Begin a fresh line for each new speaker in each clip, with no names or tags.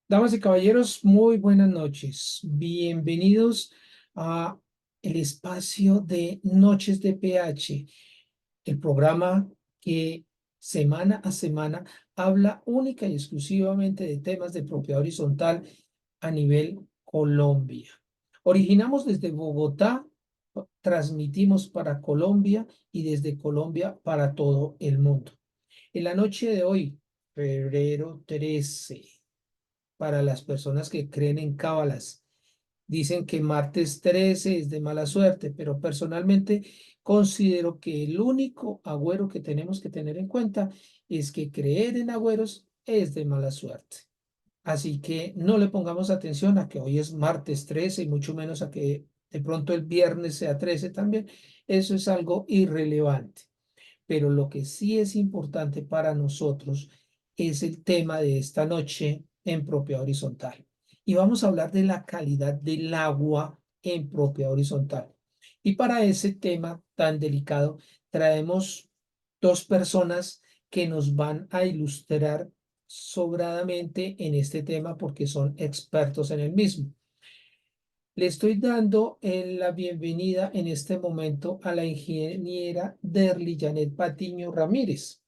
Damas y caballeros, muy buenas noches. Bienvenidos a el espacio de Noches de PH, el programa que semana a semana habla única y exclusivamente de temas de propiedad horizontal a nivel Colombia. Originamos desde Bogotá, transmitimos para Colombia y desde Colombia para todo el mundo. En la noche de hoy, febrero 13, para las personas que creen en cábalas. Dicen que martes 13 es de mala suerte, pero personalmente considero que el único agüero que tenemos que tener en cuenta es que creer en agüeros es de mala suerte. Así que no le pongamos atención a que hoy es martes 13 y mucho menos a que de pronto el viernes sea 13 también. Eso es algo irrelevante. Pero lo que sí es importante para nosotros es el tema de esta noche en propiedad horizontal. Y vamos a hablar de la calidad del agua en propiedad horizontal. Y para ese tema tan delicado, traemos dos personas que nos van a ilustrar sobradamente en este tema porque son expertos en el mismo. Le estoy dando la bienvenida en este momento a la ingeniera Derly Janet Patiño Ramírez.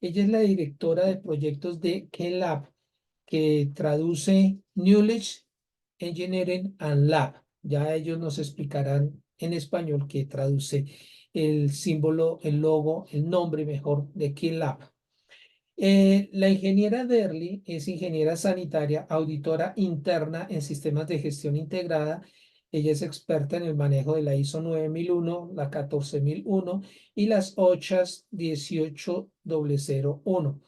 Ella es la directora de proyectos de KELAB, que traduce Knowledge Engineering and Lab. Ya ellos nos explicarán en español qué traduce el símbolo, el logo, el nombre mejor de KELAB. La ingeniera Derly es ingeniera sanitaria, auditora interna en sistemas de gestión integrada. Ella es experta en el manejo de la ISO 9001, la 14001 y las OCHAS 18001.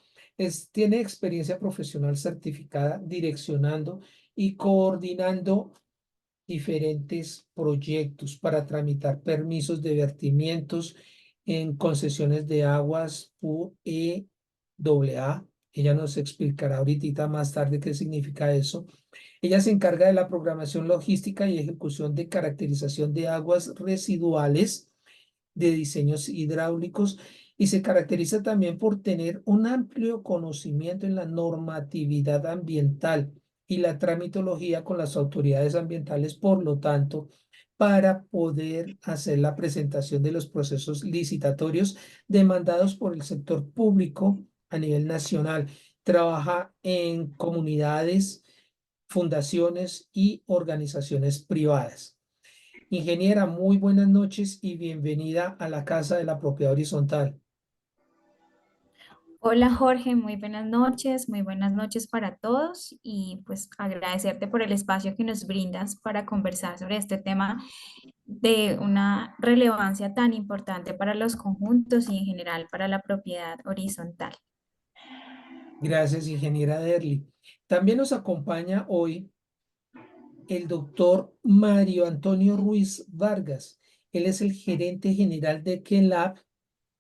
Tiene experiencia profesional certificada direccionando y coordinando diferentes proyectos para tramitar permisos de vertimientos en concesiones de aguas UEAA. Ella nos explicará ahorita más tarde qué significa eso. Ella se encarga de la programación logística y ejecución de caracterización de aguas residuales, de diseños hidráulicos, y se caracteriza también por tener un amplio conocimiento en la normatividad ambiental y la tramitología con las autoridades ambientales. Por lo tanto, para poder hacer la presentación de los procesos licitatorios demandados por el sector público a nivel nacional. Trabaja en comunidades, fundaciones y organizaciones privadas. Ingeniera, muy buenas noches y bienvenida a la Casa de la Propiedad Horizontal.
Hola Jorge, muy buenas noches para todos y pues agradecerte por el espacio que nos brindas para conversar sobre este tema de una relevancia tan importante para los conjuntos y en general para la propiedad horizontal.
Gracias, ingeniera Derly. También nos acompaña hoy el doctor Mario Antonio Ruiz Vargas. Él es el gerente general de KELAB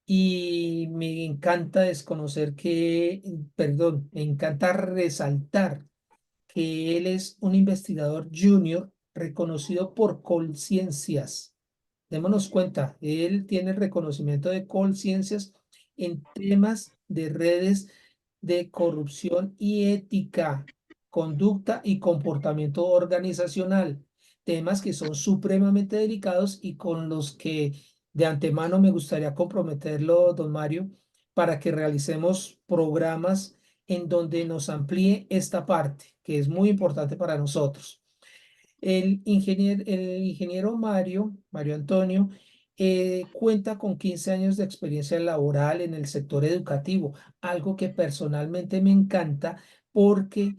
y me encanta desconocer me encanta resaltar que él es un investigador junior reconocido por Colciencias. Démonos cuenta, él tiene el reconocimiento de Colciencias en temas de redes de corrupción y ética, conducta y comportamiento organizacional, temas que son supremamente delicados y con los que de antemano me gustaría comprometerlo, don Mario, para que realicemos programas en donde nos amplíe esta parte, que es muy importante para nosotros. El ingeniero Mario Antonio, cuenta con 15 años de experiencia laboral en el sector educativo, algo que personalmente me encanta porque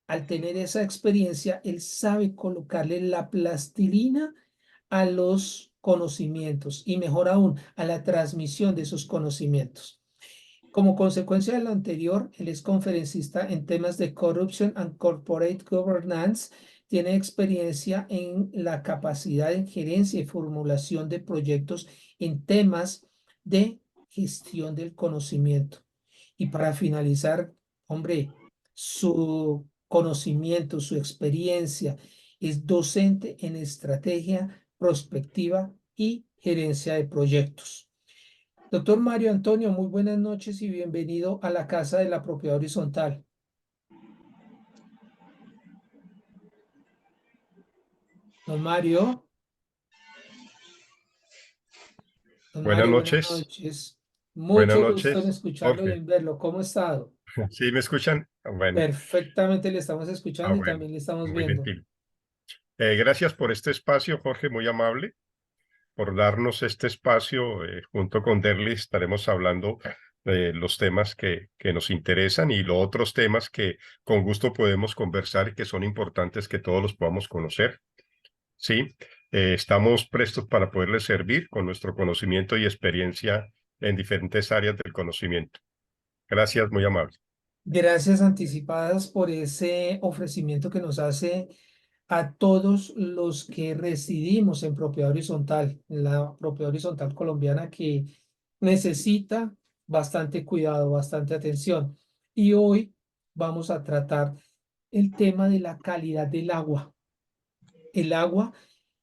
al tener esa experiencia, él sabe colocarle la plastilina a los conocimientos y mejor aún, a la transmisión de esos conocimientos. Como consecuencia de lo anterior, él es conferencista en temas de Corruption and Corporate Governance. Tiene experiencia en la capacidad de gerencia y formulación de proyectos en temas de gestión del conocimiento. Y para finalizar, hombre, su conocimiento, su experiencia es docente en estrategia, prospectiva y gerencia de proyectos. Doctor Mario Antonio, muy buenas noches y bienvenido a la Casa de la Propiedad Horizontal. Don Mario, don
Buenas
Mario, buenas
noches,
noches.
buenas
Mucho gusto en
noches,
escucharlo y
Jorge.
en verlo. ¿Cómo ha estado?
¿Sí me escuchan? Bueno,
Perfectamente le estamos escuchando y
bueno,
también le estamos
muy
viendo.
gentil. Gracias por este espacio, Jorge, muy amable, por darnos este espacio. Junto con Derly estaremos hablando de los temas que nos interesan y los otros temas que con gusto podemos conversar y que son importantes que todos los podamos conocer. Sí, estamos prestos para poderles servir con nuestro conocimiento y experiencia en diferentes áreas del conocimiento. Gracias, muy amable.
Gracias anticipadas por ese ofrecimiento que nos hace a todos los que residimos en propiedad horizontal, la propiedad horizontal colombiana que necesita bastante cuidado, bastante atención. Y hoy vamos a tratar el tema de la calidad del agua. El agua,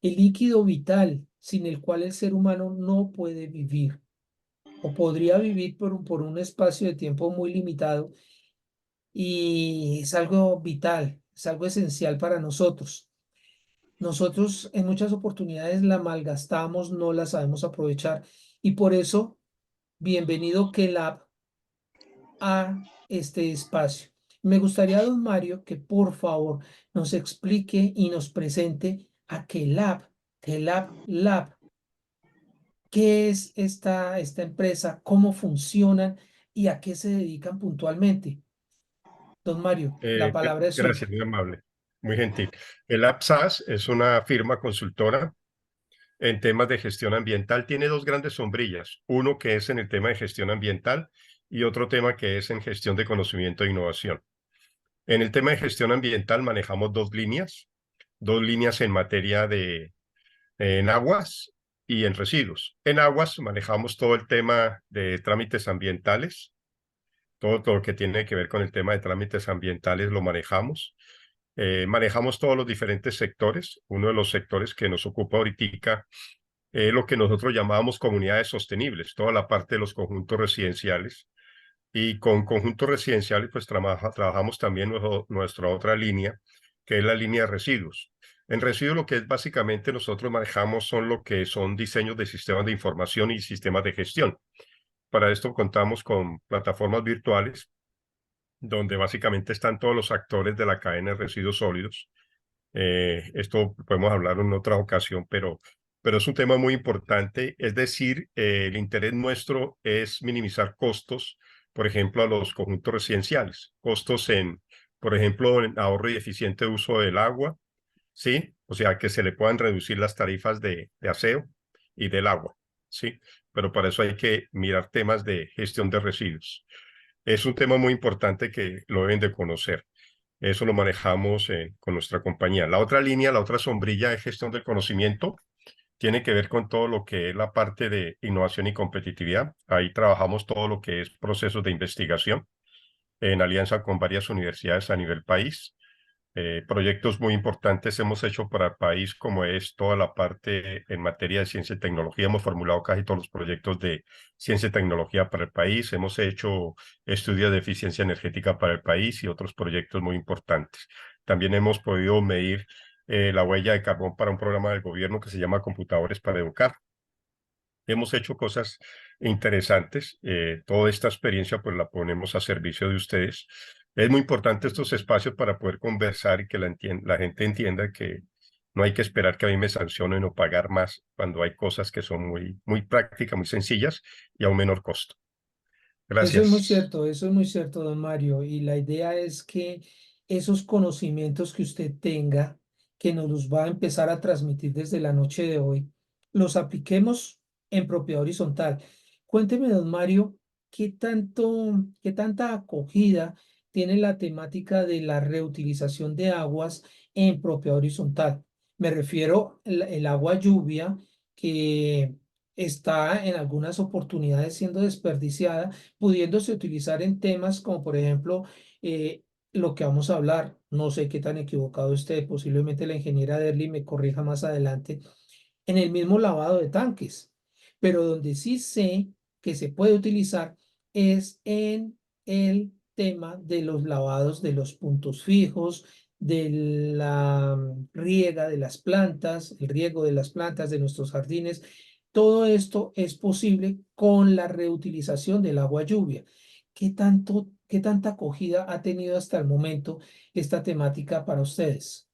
el líquido vital sin el cual el ser humano no puede vivir o podría vivir por un espacio de tiempo muy limitado y es algo vital, es algo esencial para nosotros. Nosotros en muchas oportunidades la malgastamos, no la sabemos aprovechar y por eso, bienvenido Kelab a este espacio. Me gustaría, don Mario, que por favor nos explique y nos presente a Kelab Lab. ¿Qué es esta empresa? ¿Cómo funcionan y a qué se dedican puntualmente? Don Mario, la palabra es
Gracias,
suya.
muy amable, muy gentil. El APSAS es una firma consultora en temas de gestión ambiental. Tiene dos grandes sombrillas, uno que es en el tema de gestión ambiental y otro tema que es en gestión de conocimiento e innovación. En el tema de gestión ambiental manejamos dos líneas en materia en aguas y en residuos. En aguas manejamos todo el tema de trámites ambientales, todo lo que tiene que ver con el tema de trámites ambientales lo manejamos. Manejamos todos los diferentes sectores. Uno de los sectores que nos ocupa ahorita es lo que nosotros llamábamos comunidades sostenibles, toda la parte de los conjuntos residenciales. Y con conjuntos residenciales, pues trabajamos también nuestra otra línea, que es la línea de residuos. En residuos lo que es básicamente nosotros manejamos son lo que son diseños de sistemas de información y sistemas de gestión. Para esto contamos con plataformas virtuales donde básicamente están todos los actores de la cadena de residuos sólidos. Esto podemos hablar en otra ocasión, pero es un tema muy importante. Es decir, el interés nuestro es minimizar costos, por ejemplo, a los conjuntos residenciales, costos por ejemplo, en ahorro y eficiente uso del agua, ¿sí? O sea, que se le puedan reducir las tarifas de aseo y del agua, ¿sí? Pero para eso hay que mirar temas de gestión de residuos. Es un tema muy importante que lo deben de conocer. Eso lo manejamos con nuestra compañía. La otra línea, la otra sombrilla de gestión del conocimiento, tiene que ver con todo lo que es la parte de innovación y competitividad. Ahí trabajamos todo lo que es procesos de investigación en alianza con varias universidades a nivel país. Proyectos muy importantes hemos hecho para el país, como es toda la parte en materia de ciencia y tecnología. Hemos formulado casi todos los proyectos de ciencia y tecnología para el país. Hemos hecho estudios de eficiencia energética para el país y otros proyectos muy importantes. También hemos podido medir la huella de carbón para un programa del gobierno que se llama Computadores para Educar. Hemos hecho cosas interesantes. Toda esta experiencia pues la ponemos a servicio de ustedes. Es muy importante estos espacios para poder conversar y que la gente entienda que no hay que esperar que a mí me sancionen o pagar más cuando hay cosas que son muy prácticas, muy sencillas y a un menor costo. Gracias.
Eso es muy cierto, don Mario. Y la idea es que esos conocimientos que usted tenga, que nos los va a empezar a transmitir desde la noche de hoy, los apliquemos en propiedad horizontal. Cuénteme, don Mario, qué tanta acogida tiene la temática de la reutilización de aguas en propiedad horizontal. Me refiero el agua lluvia que está en algunas oportunidades siendo desperdiciada pudiéndose utilizar en temas como por ejemplo lo que vamos a hablar. No sé qué tan equivocado esté, posiblemente la ingeniera Derly me corrija más adelante, en el mismo lavado de tanques, pero donde sí sé que se puede utilizar es en el tema de los lavados de los puntos fijos, de la riega de las plantas, el riego de las plantas de nuestros jardines. Todo esto es posible con la reutilización del agua lluvia. ¿Qué tanta acogida ha tenido hasta el momento esta temática para ustedes?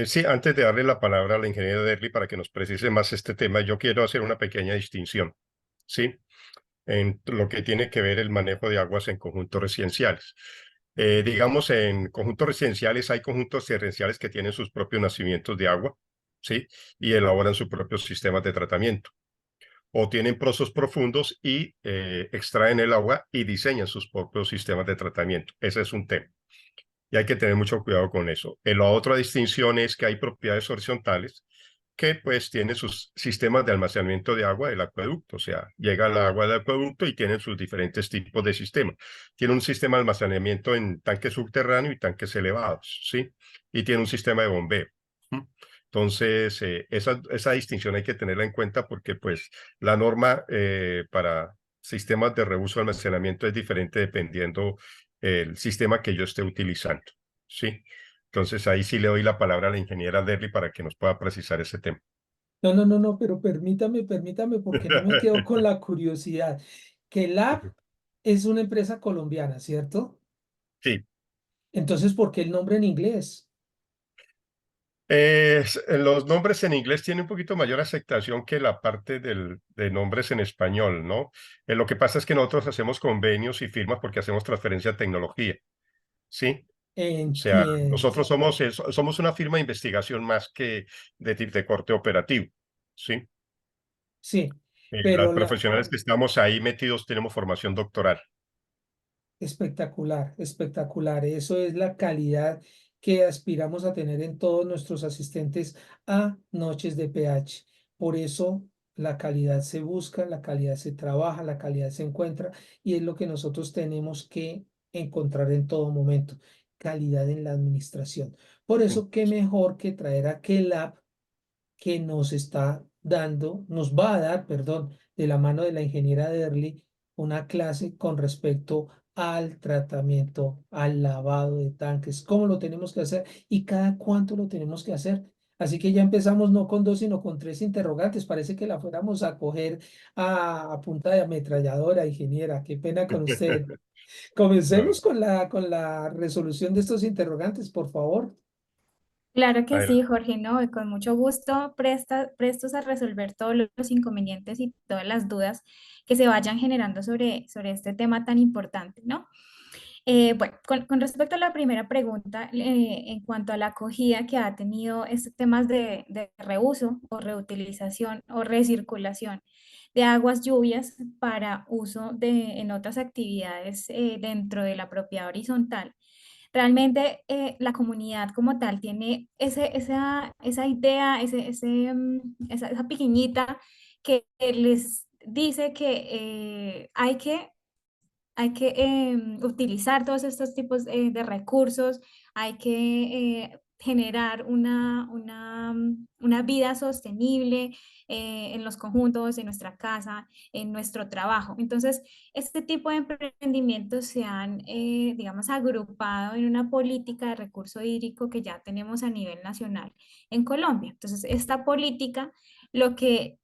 Sí, antes de darle la palabra a la ingeniera Derly para que nos precise más este tema, yo quiero hacer una pequeña distinción, ¿sí? En lo que tiene que ver el manejo de aguas en conjuntos residenciales. Digamos, en conjuntos residenciales hay conjuntos residenciales que tienen sus propios nacimientos de agua, ¿sí? Y elaboran sus propios sistemas de tratamiento. O tienen pozos profundos y extraen el agua y diseñan sus propios sistemas de tratamiento. Ese es un tema. Y hay que tener mucho cuidado con eso. La otra distinción es que hay propiedades horizontales que pues tienen sus sistemas de almacenamiento de agua del acueducto, o sea, llega el agua del acueducto y tienen sus diferentes tipos de sistemas. Tiene un sistema de almacenamiento en tanques subterráneos y tanques elevados, ¿sí? Y tiene un sistema de bombeo. ¿Mm? Entonces, esa distinción hay que tenerla en cuenta porque pues la norma para sistemas de reuso de almacenamiento es diferente dependiendo el sistema que yo esté utilizando, ¿sí? Entonces ahí sí le doy la palabra a la ingeniera Derly para que nos pueda precisar ese tema.
No, no, no, no, pero permítame, porque no me quedo con la curiosidad. Que Lab es una empresa colombiana, ¿cierto?
Sí.
Entonces, ¿por qué el nombre en inglés?
Los nombres en inglés tienen un poquito mayor aceptación que la parte de nombres en español, ¿no? Lo que pasa es que nosotros hacemos convenios y firmas porque hacemos transferencia de tecnología, ¿sí? O sea,
Entiendo.
nosotros somos una firma de investigación más que de corte operativo, ¿sí?
Sí,
Las
pero
profesionales que estamos ahí metidos tenemos formación doctoral.
espectacular, espectacular. Eso es la calidad que aspiramos a tener en todos nuestros asistentes a Noches de PH. Por eso la calidad se busca, la calidad se trabaja, la calidad se encuentra y es lo que nosotros tenemos que encontrar en todo momento. Calidad en la administración. Por eso, qué mejor que traer a Kelab que nos está dando, nos va a dar, perdón, de la mano de la ingeniera Derly, una clase con respecto al tratamiento, al lavado de tanques, cómo lo tenemos que hacer y cada cuánto lo tenemos que hacer. Así que ya empezamos no con dos, sino con tres interrogantes. Parece que la fuéramos a coger a punta de ametralladora, ingeniera. Qué pena con usted.
No,
Comencemos con la resolución de estos interrogantes, por favor.
Claro que sí,
adelante.
Jorge, ¿no? Y con mucho gusto prestos a resolver todos los inconvenientes y todas las dudas que se vayan generando sobre este tema tan importante, ¿no? Bueno, con respecto a la primera pregunta, en cuanto a la acogida que ha tenido estos temas de reuso o reutilización o recirculación de aguas lluvias para uso en otras actividades dentro de la propiedad horizontal. Realmente la comunidad como tal tiene esa idea, esa pequeñita que les dice que hay que utilizar todos estos tipos de recursos, hay que generar una vida sostenible en los conjuntos, en nuestra casa, en nuestro trabajo. Entonces, este tipo de emprendimientos se han, digamos, agrupado en una política de recurso hídrico que ya tenemos a nivel nacional en Colombia. Entonces, esta política,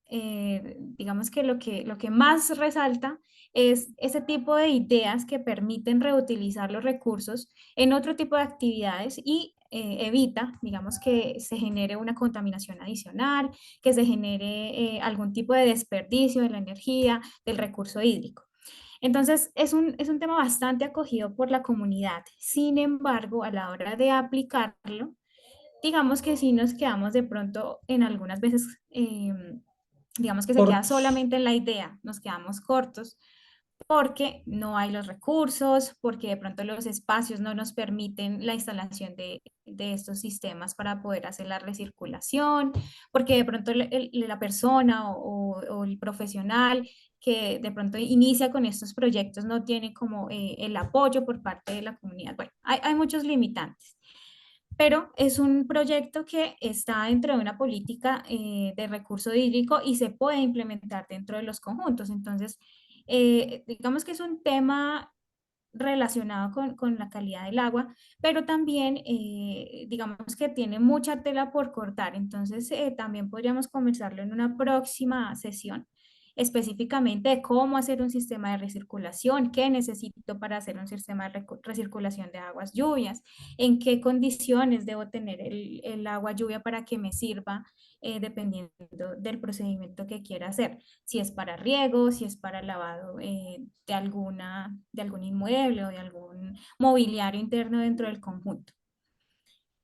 digamos que lo que más resalta es ese tipo de ideas que permiten reutilizar los recursos en otro tipo de actividades y evita, digamos, que se genere una contaminación adicional, que se genere algún tipo de desperdicio de la energía, del recurso hídrico. Entonces, es un tema bastante acogido por la comunidad. Sin embargo, a la hora de aplicarlo, digamos que sí nos quedamos de pronto en algunas veces, digamos que se queda
Cortos.
solamente en la idea, nos quedamos cortos porque no hay los recursos, porque de pronto los espacios no nos permiten la instalación de estos sistemas para poder hacer la recirculación, porque de pronto la persona o el profesional que de pronto inicia con estos proyectos no tiene como el apoyo por parte de la comunidad. Bueno, hay muchos limitantes. pero es un proyecto que está dentro de una política de recurso hídrico y se puede implementar dentro de los conjuntos. Entonces, digamos que es un tema relacionado con la calidad del agua, pero también digamos que tiene mucha tela por cortar. Entonces, también podríamos conversarlo en una próxima sesión, específicamente de cómo hacer un sistema de recirculación, qué necesito para hacer un sistema de recirculación de aguas lluvias, en qué condiciones debo tener el agua lluvia para que me sirva, dependiendo del procedimiento que quiera hacer, si es para riego, si es para lavado de algún inmueble o de algún mobiliario interno dentro del conjunto.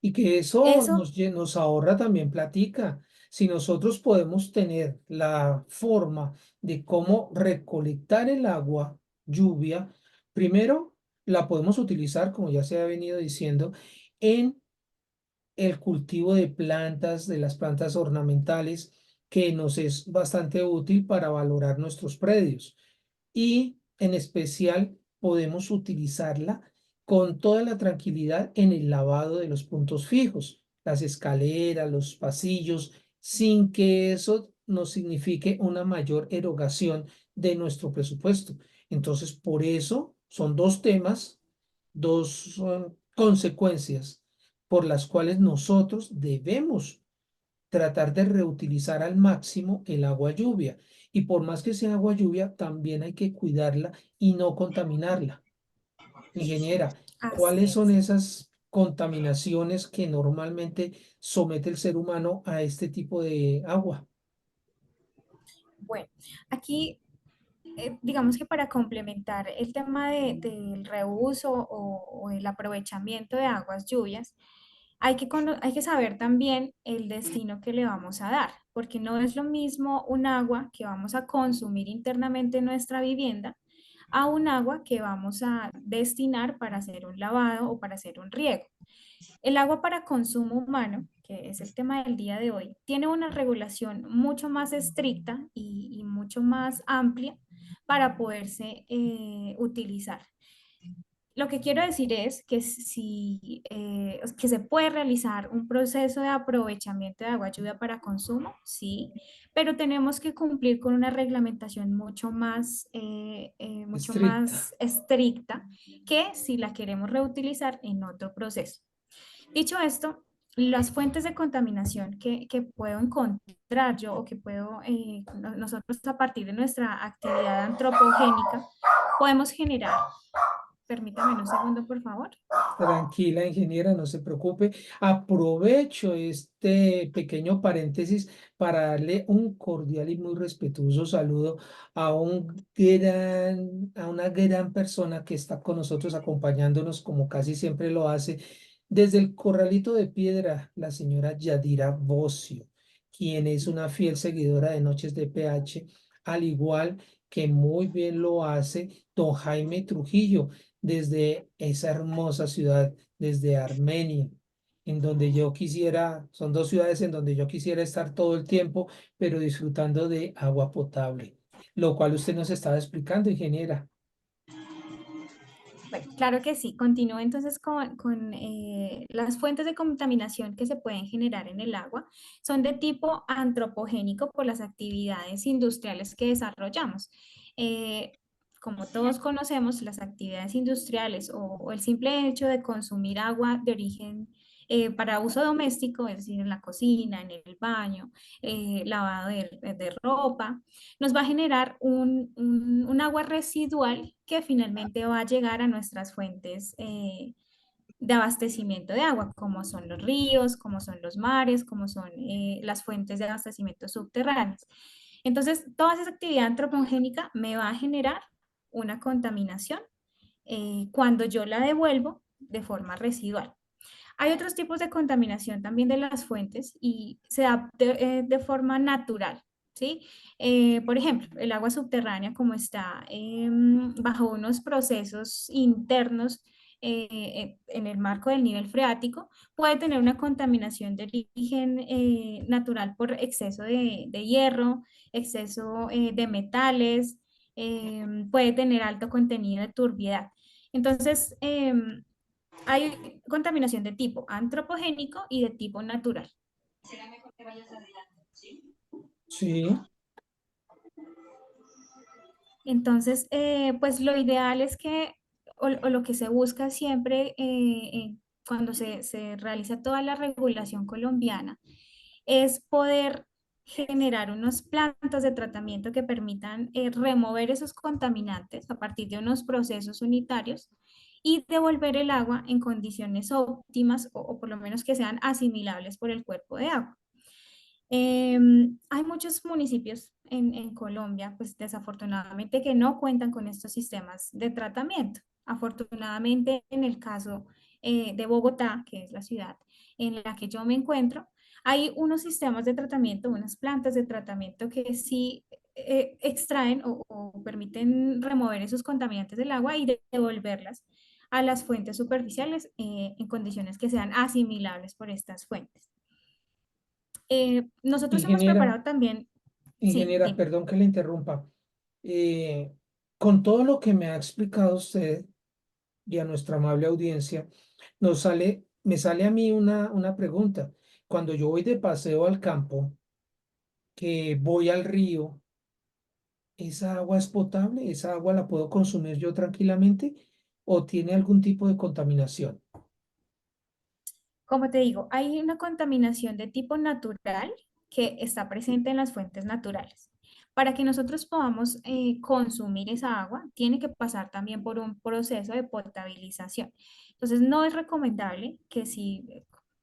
Y que eso
Eso,
nos ahorra también platica. Si nosotros podemos tener la forma de cómo recolectar el agua, lluvia, primero la podemos utilizar, como ya se ha venido diciendo, en el cultivo de plantas, de las plantas ornamentales, que nos es bastante útil para valorar nuestros predios. Y en especial podemos utilizarla con toda la tranquilidad en el lavado de los puntos fijos, las escaleras, los pasillos, sin que eso nos signifique una mayor erogación de nuestro presupuesto. Entonces, por eso son dos temas, dos consecuencias por las cuales nosotros debemos tratar de reutilizar al máximo el agua lluvia. Y por más que sea agua lluvia, también hay que cuidarla y no contaminarla. Ingeniera, ¿cuáles
así
son
es.
esas contaminaciones que normalmente somete el ser humano a este tipo de agua?
Bueno, aquí digamos que para complementar el tema del reuso o el aprovechamiento de aguas lluvias, hay que saber también el destino que le vamos a dar, porque no es lo mismo un agua que vamos a consumir internamente en nuestra vivienda a un agua que vamos a destinar para hacer un lavado o para hacer un riego. El agua para consumo humano, que es el tema del día de hoy, tiene una regulación mucho más estricta y mucho más amplia para poderse utilizar. Lo que quiero decir es que que se puede realizar un proceso de aprovechamiento de agua lluvia para consumo, sí, pero tenemos que cumplir con una reglamentación mucho
Estricta.
más estricta que si la queremos reutilizar en otro proceso. Dicho esto, las fuentes de contaminación que puedo encontrar yo o que puedo nosotros a partir de nuestra actividad antropogénica podemos generar. Permítame un segundo, por favor.
Tranquila, ingeniera, no se preocupe. Aprovecho este pequeño paréntesis para darle un cordial y muy respetuoso saludo a una gran persona que está con nosotros acompañándonos como casi siempre lo hace desde el Corralito de Piedra, la señora Yadira Bocio, quien es una fiel seguidora de Noches de PH, al igual que muy bien lo hace don Jaime Trujillo desde esa hermosa ciudad, desde Armenia, en donde yo quisiera, son dos ciudades en donde yo quisiera estar todo el tiempo, pero disfrutando de agua potable, lo cual usted nos estaba explicando, ingeniera.
Bueno, claro que sí. Continúo entonces con las fuentes de contaminación que se pueden generar en el agua. Son de tipo antropogénico por las actividades industriales que desarrollamos. Eh, Como todos conocemos, las actividades industriales o el simple hecho de consumir agua de origen para uso doméstico, es decir, en la cocina, en el baño, lavado de ropa, nos va a generar un agua residual que finalmente va a llegar a nuestras fuentes de abastecimiento de agua, como son los ríos, como son los mares, como son las fuentes de abastecimiento subterráneas. Entonces, toda esa actividad antropogénica me va a generar una contaminación cuando yo la devuelvo de forma residual. Hay otros tipos de contaminación también de las fuentes y se da de forma natural, ¿sí? Por ejemplo, el agua subterránea, como está bajo unos procesos internos en el marco del nivel freático, puede tener una contaminación de origen natural por exceso de hierro, exceso de metales, puede tener alto contenido de turbiedad. Entonces, Hay contaminación de tipo antropogénico y de tipo natural.
Sí,
Entonces, pues lo ideal es que, o lo que se busca siempre cuando se realiza toda la regulación colombiana, es poder generar unos plantas de tratamiento que permitan remover esos contaminantes a partir de unos procesos unitarios y devolver el agua en condiciones óptimas o por lo menos que sean asimilables por el cuerpo de agua. Hay muchos municipios en Colombia, pues desafortunadamente, que no cuentan con estos sistemas de tratamiento. Afortunadamente, en el caso de Bogotá, que es la ciudad en la que yo me encuentro, hay unos sistemas de tratamiento, unas plantas de tratamiento que sí extraen o permiten remover esos contaminantes del agua y devolverlas a las fuentes superficiales en condiciones que sean asimilables por estas fuentes. Nosotros hemos
ingeniera,
preparado también, sí,
ingeniera,
dime.
perdón que le interrumpa. Eh, con todo lo que me ha explicado usted y a nuestra amable audiencia, me sale a mí una pregunta. Cuando yo voy de paseo al campo, que voy al río, ¿esa agua es potable? ¿Esa agua la puedo consumir yo tranquilamente? ¿O tiene algún tipo de contaminación?
Como te digo, hay una contaminación de tipo natural que está presente en las fuentes naturales. Para que nosotros podamos consumir esa agua, tiene que pasar también por un proceso de potabilización. Entonces, no es recomendable que si,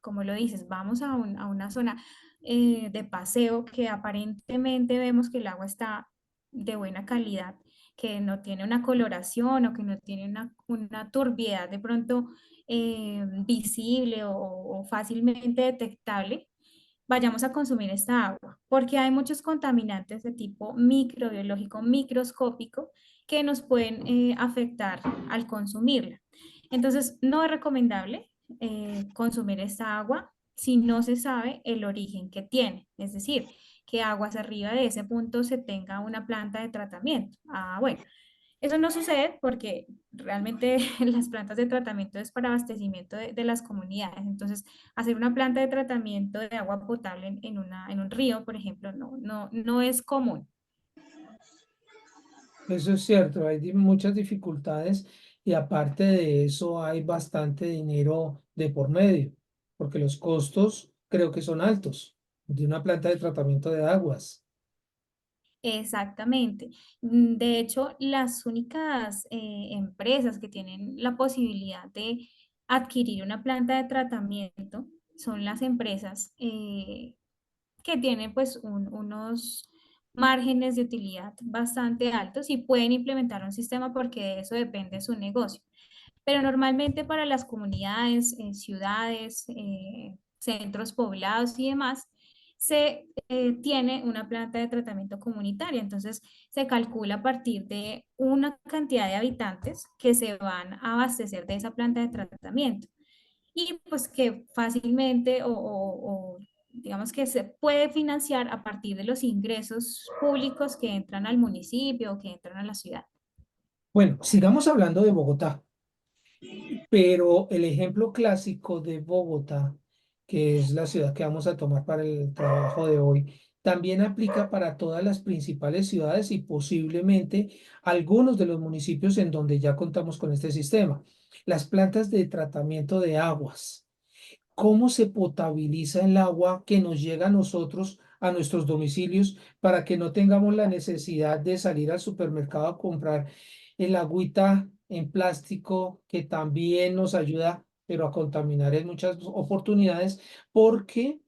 como lo dices, vamos a una zona de paseo que aparentemente vemos que el agua está de buena calidad, que no tiene una coloración o que no tiene una turbiedad de pronto visible o fácilmente detectable, vayamos a consumir esta agua, porque hay muchos contaminantes de tipo microbiológico, microscópico, que nos pueden afectar al consumirla. Entonces, no es recomendable consumir esta agua si no se sabe el origen que tiene, es decir, que aguas arriba de ese punto se tenga una planta de tratamiento. Ah, bueno, eso no sucede porque realmente las plantas de tratamiento es para abastecimiento de las comunidades. Entonces, hacer una planta de tratamiento de agua potable en un río, por ejemplo, no es común.
Eso es cierto, hay muchas dificultades y aparte de eso hay bastante dinero de por medio, porque los costos creo que son altos de una planta de tratamiento de aguas.
Exactamente. De hecho, las únicas empresas que tienen la posibilidad de adquirir una planta de tratamiento son las empresas que tienen pues unos márgenes de utilidad bastante altos y pueden implementar un sistema porque de eso depende su negocio. Pero normalmente para las comunidades, ciudades, centros poblados y demás, se tiene una planta de tratamiento comunitaria. Entonces, se calcula a partir de una cantidad de habitantes que se van a abastecer de esa planta de tratamiento. Y pues que fácilmente digamos que se puede financiar a partir de los ingresos públicos que entran al municipio o que entran a la ciudad.
Bueno, sigamos hablando de Bogotá. Pero el ejemplo clásico de Bogotá, que es la ciudad que vamos a tomar para el trabajo de hoy, también aplica para todas las principales ciudades y posiblemente algunos de los municipios en donde ya contamos con este sistema. Las plantas de tratamiento de aguas. ¿Cómo se potabiliza el agua que nos llega a nosotros, a nuestros domicilios, para que no tengamos la necesidad de salir al supermercado a comprar el agüita en plástico que también nos ayuda, pero a contaminar en muchas oportunidades, porque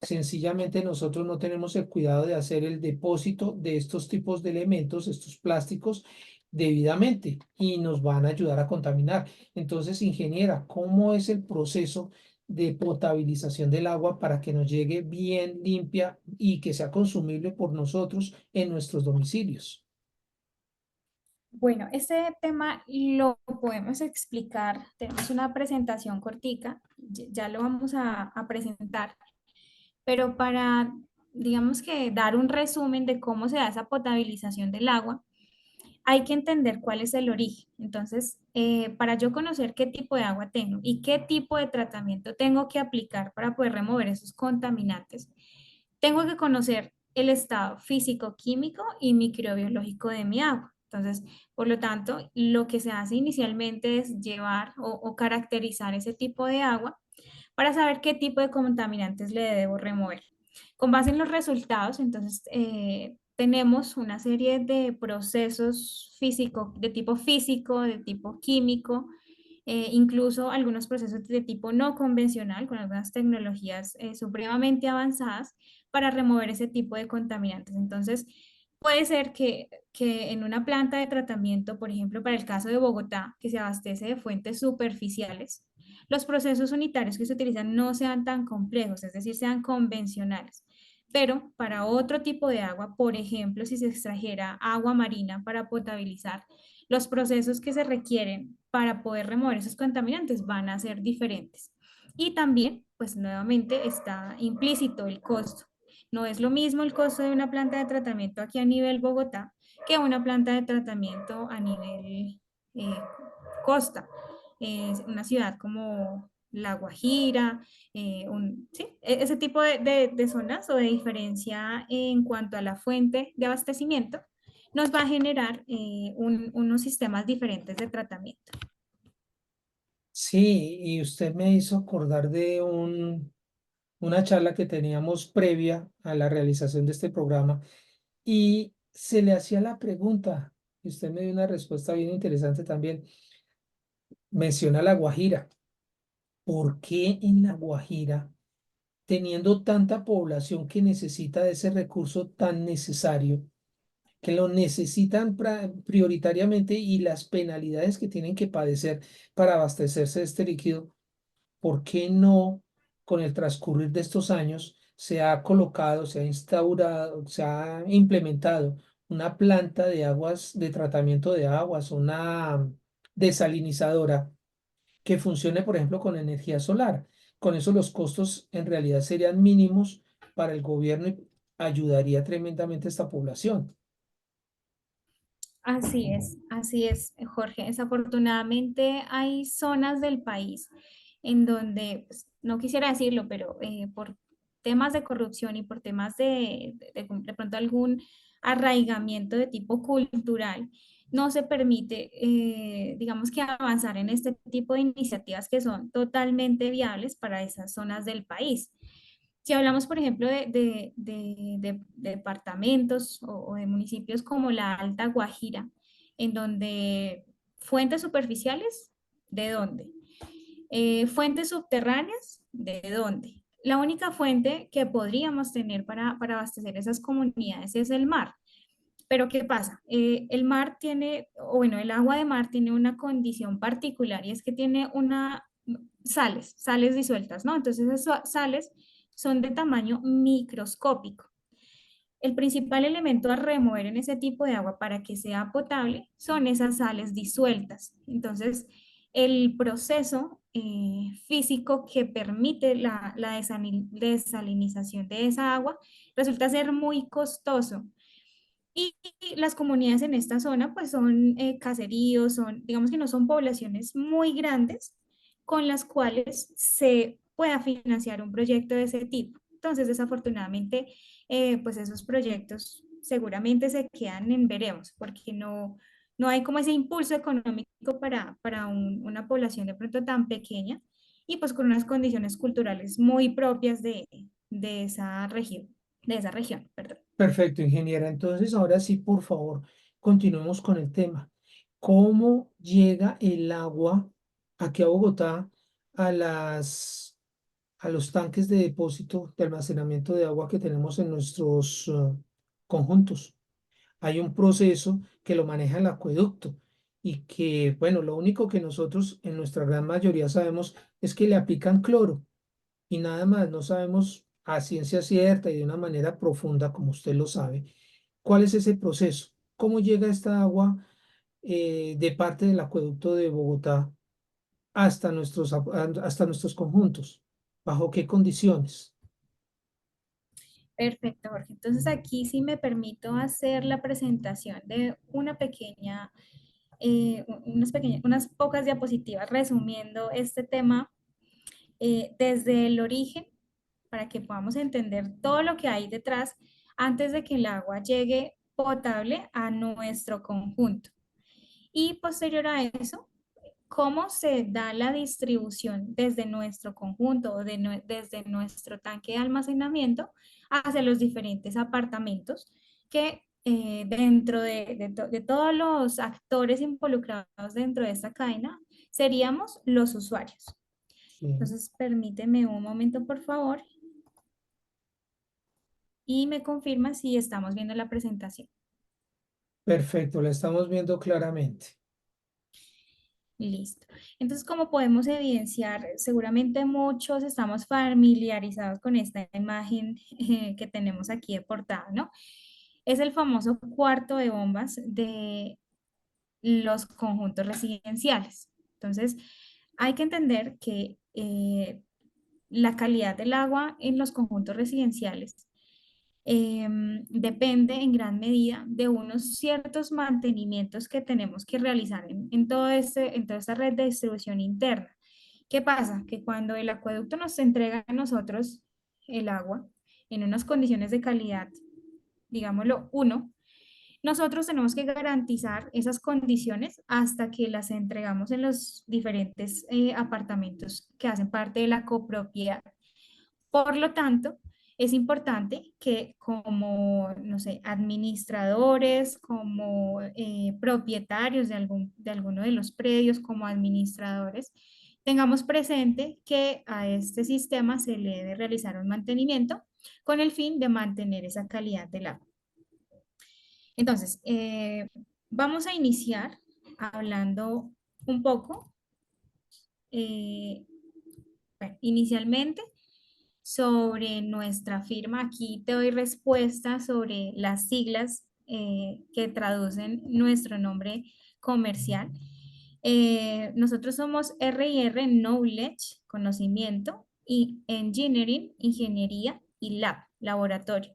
sencillamente nosotros no tenemos el cuidado de hacer el depósito de estos tipos de elementos, estos plásticos, debidamente y nos van a ayudar a contaminar? Entonces, ingeniera, ¿cómo es el proceso de potabilización del agua para que nos llegue bien limpia y que sea consumible por nosotros en nuestros domicilios?
Bueno, este tema lo podemos explicar. Tenemos una presentación cortica, ya lo vamos a presentar, pero para, digamos que dar un resumen de cómo se da esa potabilización del agua, hay que entender cuál es el origen. Entonces, para yo conocer qué tipo de agua tengo y qué tipo de tratamiento tengo que aplicar para poder remover esos contaminantes, tengo que conocer el estado físico, químico y microbiológico de mi agua. Entonces, por lo tanto, lo que se hace inicialmente es llevar o caracterizar ese tipo de agua para saber qué tipo de contaminantes le debo remover. Con base en los resultados, entonces, tenemos una serie de procesos físicos, de tipo físico, de tipo químico, incluso algunos procesos de tipo no convencional, con algunas tecnologías supremamente avanzadas para remover ese tipo de contaminantes. Entonces, puede ser que en una planta de tratamiento, por ejemplo, para el caso de Bogotá, que se abastece de fuentes superficiales, los procesos unitarios que se utilizan no sean tan complejos, es decir, sean convencionales. Pero para otro tipo de agua, por ejemplo, si se extrajera agua marina para potabilizar, los procesos que se requieren para poder remover esos contaminantes van a ser diferentes. Y también, pues nuevamente está implícito el costo. No es lo mismo el costo de una planta de tratamiento aquí a nivel Bogotá que una planta de tratamiento a nivel eh, costa. Una ciudad como La Guajira, sí, ese tipo de zonas o de diferencia en cuanto a la fuente de abastecimiento nos va a generar unos sistemas diferentes de tratamiento.
Sí, y usted me hizo acordar de una charla que teníamos previa a la realización de este programa y se le hacía la pregunta, y usted me dio una respuesta bien interesante también. Menciona La Guajira. ¿Por qué en La Guajira, teniendo tanta población que necesita de ese recurso tan necesario, que lo necesitan prioritariamente y las penalidades que tienen que padecer para abastecerse de este líquido, ¿por qué no con el transcurrir de estos años se ha colocado, se ha instaurado, se ha implementado una planta de aguas, de tratamiento de aguas, una desalinizadora que funcione, por ejemplo, con energía solar? Con eso los costos en realidad serían mínimos para el gobierno y ayudaría tremendamente a esta población.
Así es, Jorge. Desafortunadamente hay zonas del país en donde, pues, no quisiera decirlo, pero por temas de corrupción y por temas de pronto algún arraigamiento de tipo cultural, no se permite, digamos que avanzar en este tipo de iniciativas que son totalmente viables para esas zonas del país. Si hablamos, por ejemplo, de departamentos o de municipios como la Alta Guajira, en donde fuentes superficiales, ¿de dónde? Fuentes subterráneas, ¿de dónde? La única fuente que podríamos tener para abastecer esas comunidades es el mar. Pero ¿qué pasa? El mar tiene, o bueno, el agua de mar tiene una condición particular y es que tiene sales disueltas, ¿no? Entonces esas sales son de tamaño microscópico. El principal elemento a remover en ese tipo de agua para que sea potable son esas sales disueltas. Entonces, el proceso físico que permite la desalinización de esa agua resulta ser muy costoso. Y las comunidades en esta zona, pues son caseríos, digamos que no son poblaciones muy grandes con las cuales se pueda financiar un proyecto de ese tipo. Entonces, desafortunadamente, pues esos proyectos seguramente se quedan en veremos, porque no hay como ese impulso económico para una población de pronto tan pequeña y pues con unas condiciones culturales muy propias de esa región, perdón.
Perfecto, ingeniera. Entonces, ahora sí, por favor, continuemos con el tema. ¿Cómo llega el agua aquí a Bogotá a a los tanques de depósito de almacenamiento de agua que tenemos en nuestros conjuntos? Hay un proceso que lo maneja el acueducto y que, bueno, lo único que nosotros en nuestra gran mayoría sabemos es que le aplican cloro y nada más. No sabemos a ciencia cierta y de una manera profunda, como usted lo sabe, cuál es ese proceso, cómo llega esta agua de parte del acueducto de Bogotá hasta nuestros conjuntos, bajo qué condiciones.
Perfecto, Jorge. Entonces aquí sí me permito hacer la presentación de una pequeña, unas pocas diapositivas resumiendo este tema desde el origen para que podamos entender todo lo que hay detrás antes de que el agua llegue potable a nuestro conjunto. Y posterior a eso, cómo se da la distribución desde nuestro conjunto o desde nuestro tanque de almacenamiento hacia los diferentes apartamentos que dentro de todos los actores involucrados dentro de esta cadena seríamos los usuarios.
Sí.
Entonces, permíteme un momento, por favor, y me confirma si estamos viendo la presentación.
Perfecto, la estamos viendo claramente.
Listo. Entonces, como podemos evidenciar, seguramente muchos estamos familiarizados con esta imagen que tenemos aquí de portada, ¿no? Es el famoso cuarto de bombas de los conjuntos residenciales. Entonces, hay que entender que la calidad del agua en los conjuntos residenciales depende en gran medida de unos ciertos mantenimientos que tenemos que realizar en toda esta red de distribución interna. ¿Qué pasa? Que cuando el acueducto nos entrega a nosotros el agua en unas condiciones de calidad, digámoslo, uno, nosotros tenemos que garantizar esas condiciones hasta que las entregamos en los diferentes apartamentos que hacen parte de la copropiedad. Por lo tanto, es importante que como, no sé, administradores, como propietarios de alguno de los predios, como administradores, tengamos presente que a este sistema se le debe realizar un mantenimiento con el fin de mantener esa calidad del agua. Entonces, vamos a iniciar hablando un poco, bueno, inicialmente sobre nuestra firma. Aquí te doy respuesta sobre las siglas que traducen nuestro nombre comercial. Nosotros somos R&R Knowledge, conocimiento, y Engineering, ingeniería, y Lab, laboratorio.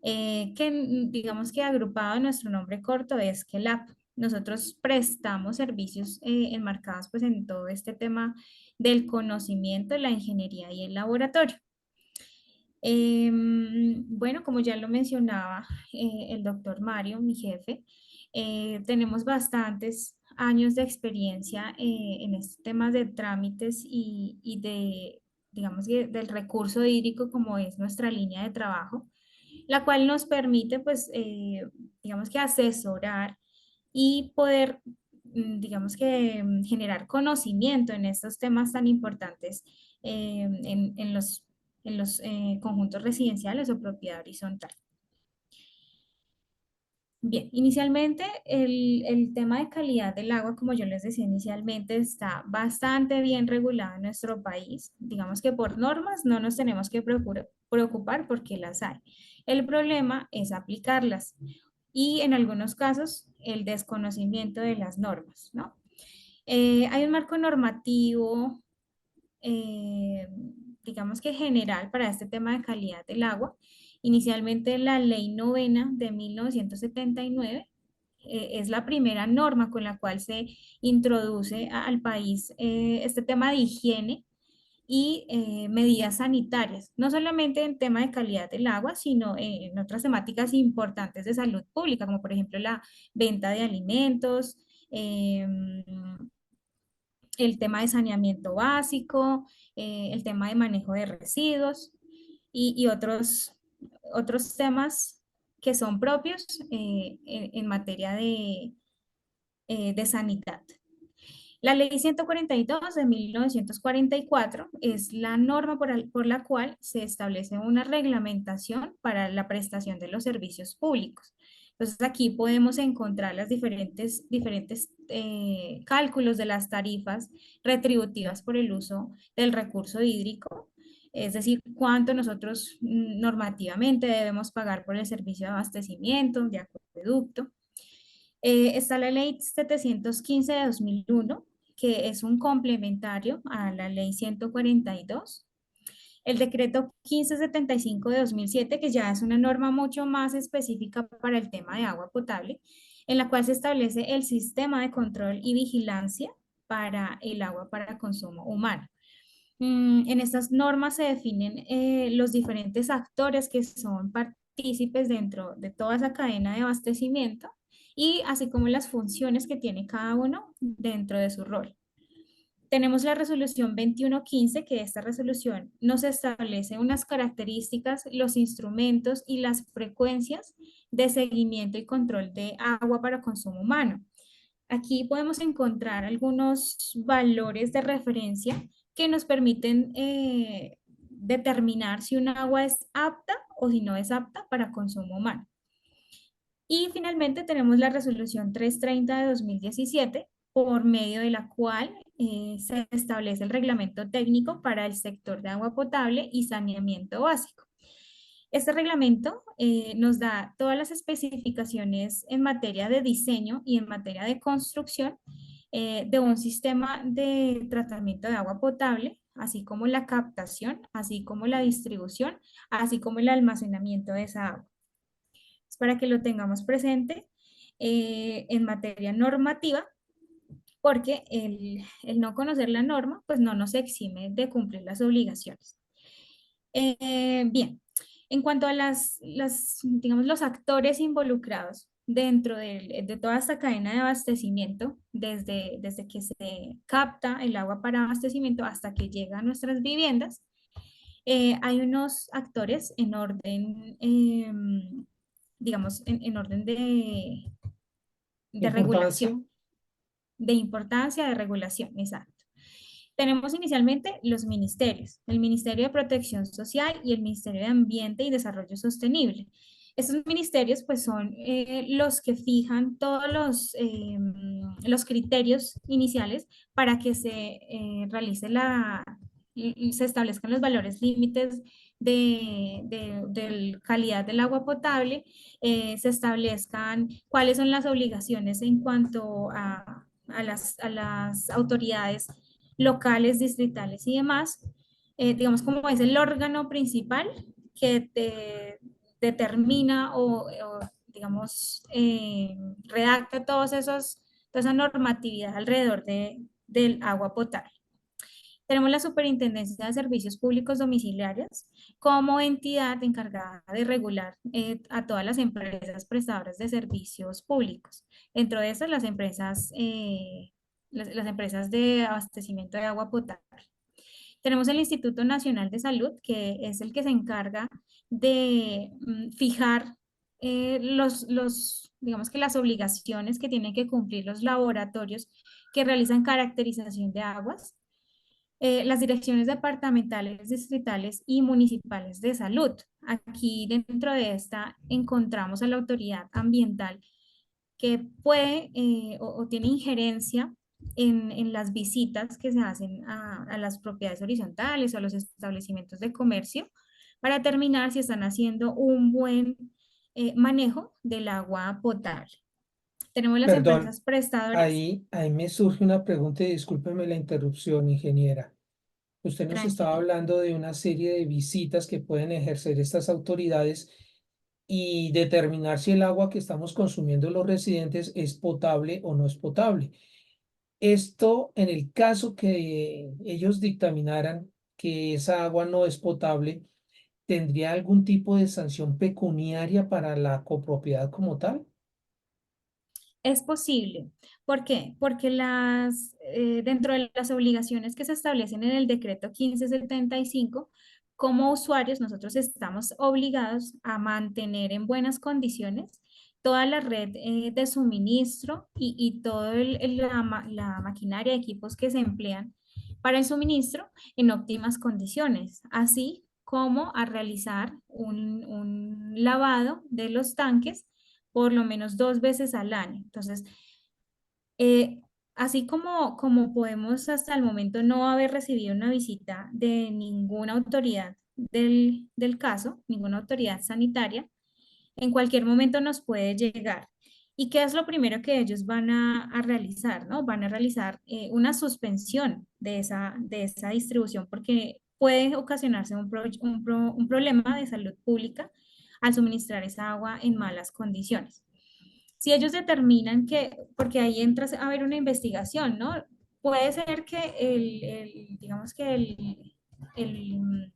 Que digamos que agrupado en nuestro nombre corto es que Lab. Nosotros prestamos servicios enmarcados pues en todo este tema del conocimiento, la ingeniería y el laboratorio. Bueno, como ya lo mencionaba el doctor Mario, mi jefe, tenemos bastantes años de experiencia en estos temas de trámites y de, digamos, del recurso hídrico como es nuestra línea de trabajo, la cual nos permite, pues, digamos que asesorar y poder, digamos que generar conocimiento en estos temas tan importantes en los conjuntos residenciales o propiedad horizontal. Bien, inicialmente el tema de calidad del agua, como yo les decía inicialmente, está bastante bien regulado en nuestro país. Digamos que por normas no nos tenemos que preocupar porque las hay. El problema es aplicarlas y en algunos casos el desconocimiento de las normas, ¿no? Hay un marco normativo, eh, digamos que general para este tema de calidad del agua. Inicialmente la Ley Novena de 1979 es la primera norma con la cual se introduce al país este tema de higiene y medidas sanitarias, no solamente en tema de calidad del agua, sino en otras temáticas importantes de salud pública, como por ejemplo la venta de alimentos, el tema de saneamiento básico, el tema de manejo de residuos y otros temas que son propios en materia de sanidad. La Ley 142 de 1944 es la norma por la cual se establece una reglamentación para la prestación de los servicios públicos. Entonces aquí podemos encontrar las diferentes cálculos de las tarifas retributivas por el uso del recurso hídrico, es decir, cuánto nosotros normativamente debemos pagar por el servicio de abastecimiento, de acueducto. Está la Ley 715 de 2001, que es un complementario a la Ley 142 el decreto 1575 de 2007, que ya es una norma mucho más específica para el tema de agua potable, en la cual se establece el sistema de control y vigilancia para el agua para consumo humano. En estas normas se definen los diferentes actores que son partícipes dentro de toda esa cadena de abastecimiento y así como las funciones que tiene cada uno dentro de su rol. Tenemos la resolución 2115, que esta resolución nos establece unas características, los instrumentos y las frecuencias de seguimiento y control de agua para consumo humano. Aquí podemos encontrar algunos valores de referencia que nos permiten determinar si un agua es apta o si no es apta para consumo humano. Y finalmente tenemos la resolución 330 de 2017, por medio de la cual se establece el reglamento técnico para el sector de agua potable y saneamiento básico. Este reglamento nos da todas las especificaciones en materia de diseño y en materia de construcción de un sistema de tratamiento de agua potable, así como la captación, así como la distribución, así como el almacenamiento de esa agua. Es para que lo tengamos presente en materia normativa, porque el no conocer la norma, pues no nos exime de cumplir las obligaciones. Bien, en cuanto a digamos, los actores involucrados dentro de toda esta cadena de abastecimiento, desde que se capta el agua para abastecimiento hasta que llega a nuestras viviendas, hay unos actores en orden, digamos, en orden de
Importancia.
regulación, de importancia de regulación, exacto. Tenemos inicialmente los ministerios, el Ministerio de Protección Social y el Ministerio de Ambiente y Desarrollo Sostenible. Estos ministerios pues son los que fijan todos los criterios iniciales para que se realice se establezcan los valores límites de calidad del agua potable, se establezcan cuáles son las obligaciones en cuanto a las autoridades locales, distritales y demás, digamos como es el órgano principal que determina digamos, redacta toda esa normatividad alrededor del agua potable. Tenemos la Superintendencia de Servicios Públicos Domiciliarios como entidad encargada de regular a todas las empresas prestadoras de servicios públicos. Dentro de esas, las empresas de abastecimiento de agua potable. Tenemos el Instituto Nacional de Salud, que es el que se encarga de fijar digamos que las obligaciones que tienen que cumplir los laboratorios que realizan caracterización de aguas, las direcciones departamentales, distritales y municipales de salud. Aquí dentro de esta encontramos a la autoridad ambiental que puede o tiene injerencia en las visitas que se hacen a las propiedades horizontales o a los establecimientos de comercio para determinar si están haciendo un buen manejo del agua potable. Tenemos las
Perdón,
empresas prestadoras.
ahí me surge una pregunta y discúlpeme la interrupción, ingeniera. Usted nos estaba
Tranquilo.
hablando de una serie de visitas que pueden ejercer estas autoridades y determinar si el agua que estamos consumiendo los residentes es potable o no es potable. Esto, en el caso que ellos dictaminaran que esa agua no es potable, ¿tendría algún tipo de sanción pecuniaria para la copropiedad como tal?
Es posible. ¿Por qué? Porque dentro de las obligaciones que se establecen en el decreto 1575, como usuarios nosotros estamos obligados a mantener en buenas condiciones toda la red de suministro y toda la maquinaria, equipos que se emplean para el suministro en óptimas condiciones, así como a realizar un lavado de los tanques por lo menos 2 veces al año. Entonces, eh, así como podemos hasta el momento no haber recibido una visita de ninguna autoridad del caso, ninguna autoridad sanitaria, en cualquier momento nos puede llegar. ¿Y qué es lo primero que ellos van a realizar? ¿No? Van a realizar una suspensión de esa distribución porque puede ocasionarse un problema de salud pública al suministrar esa agua en malas condiciones. Si ellos determinan que, porque ahí entra a haber una investigación, ¿no? Puede ser que digamos que el,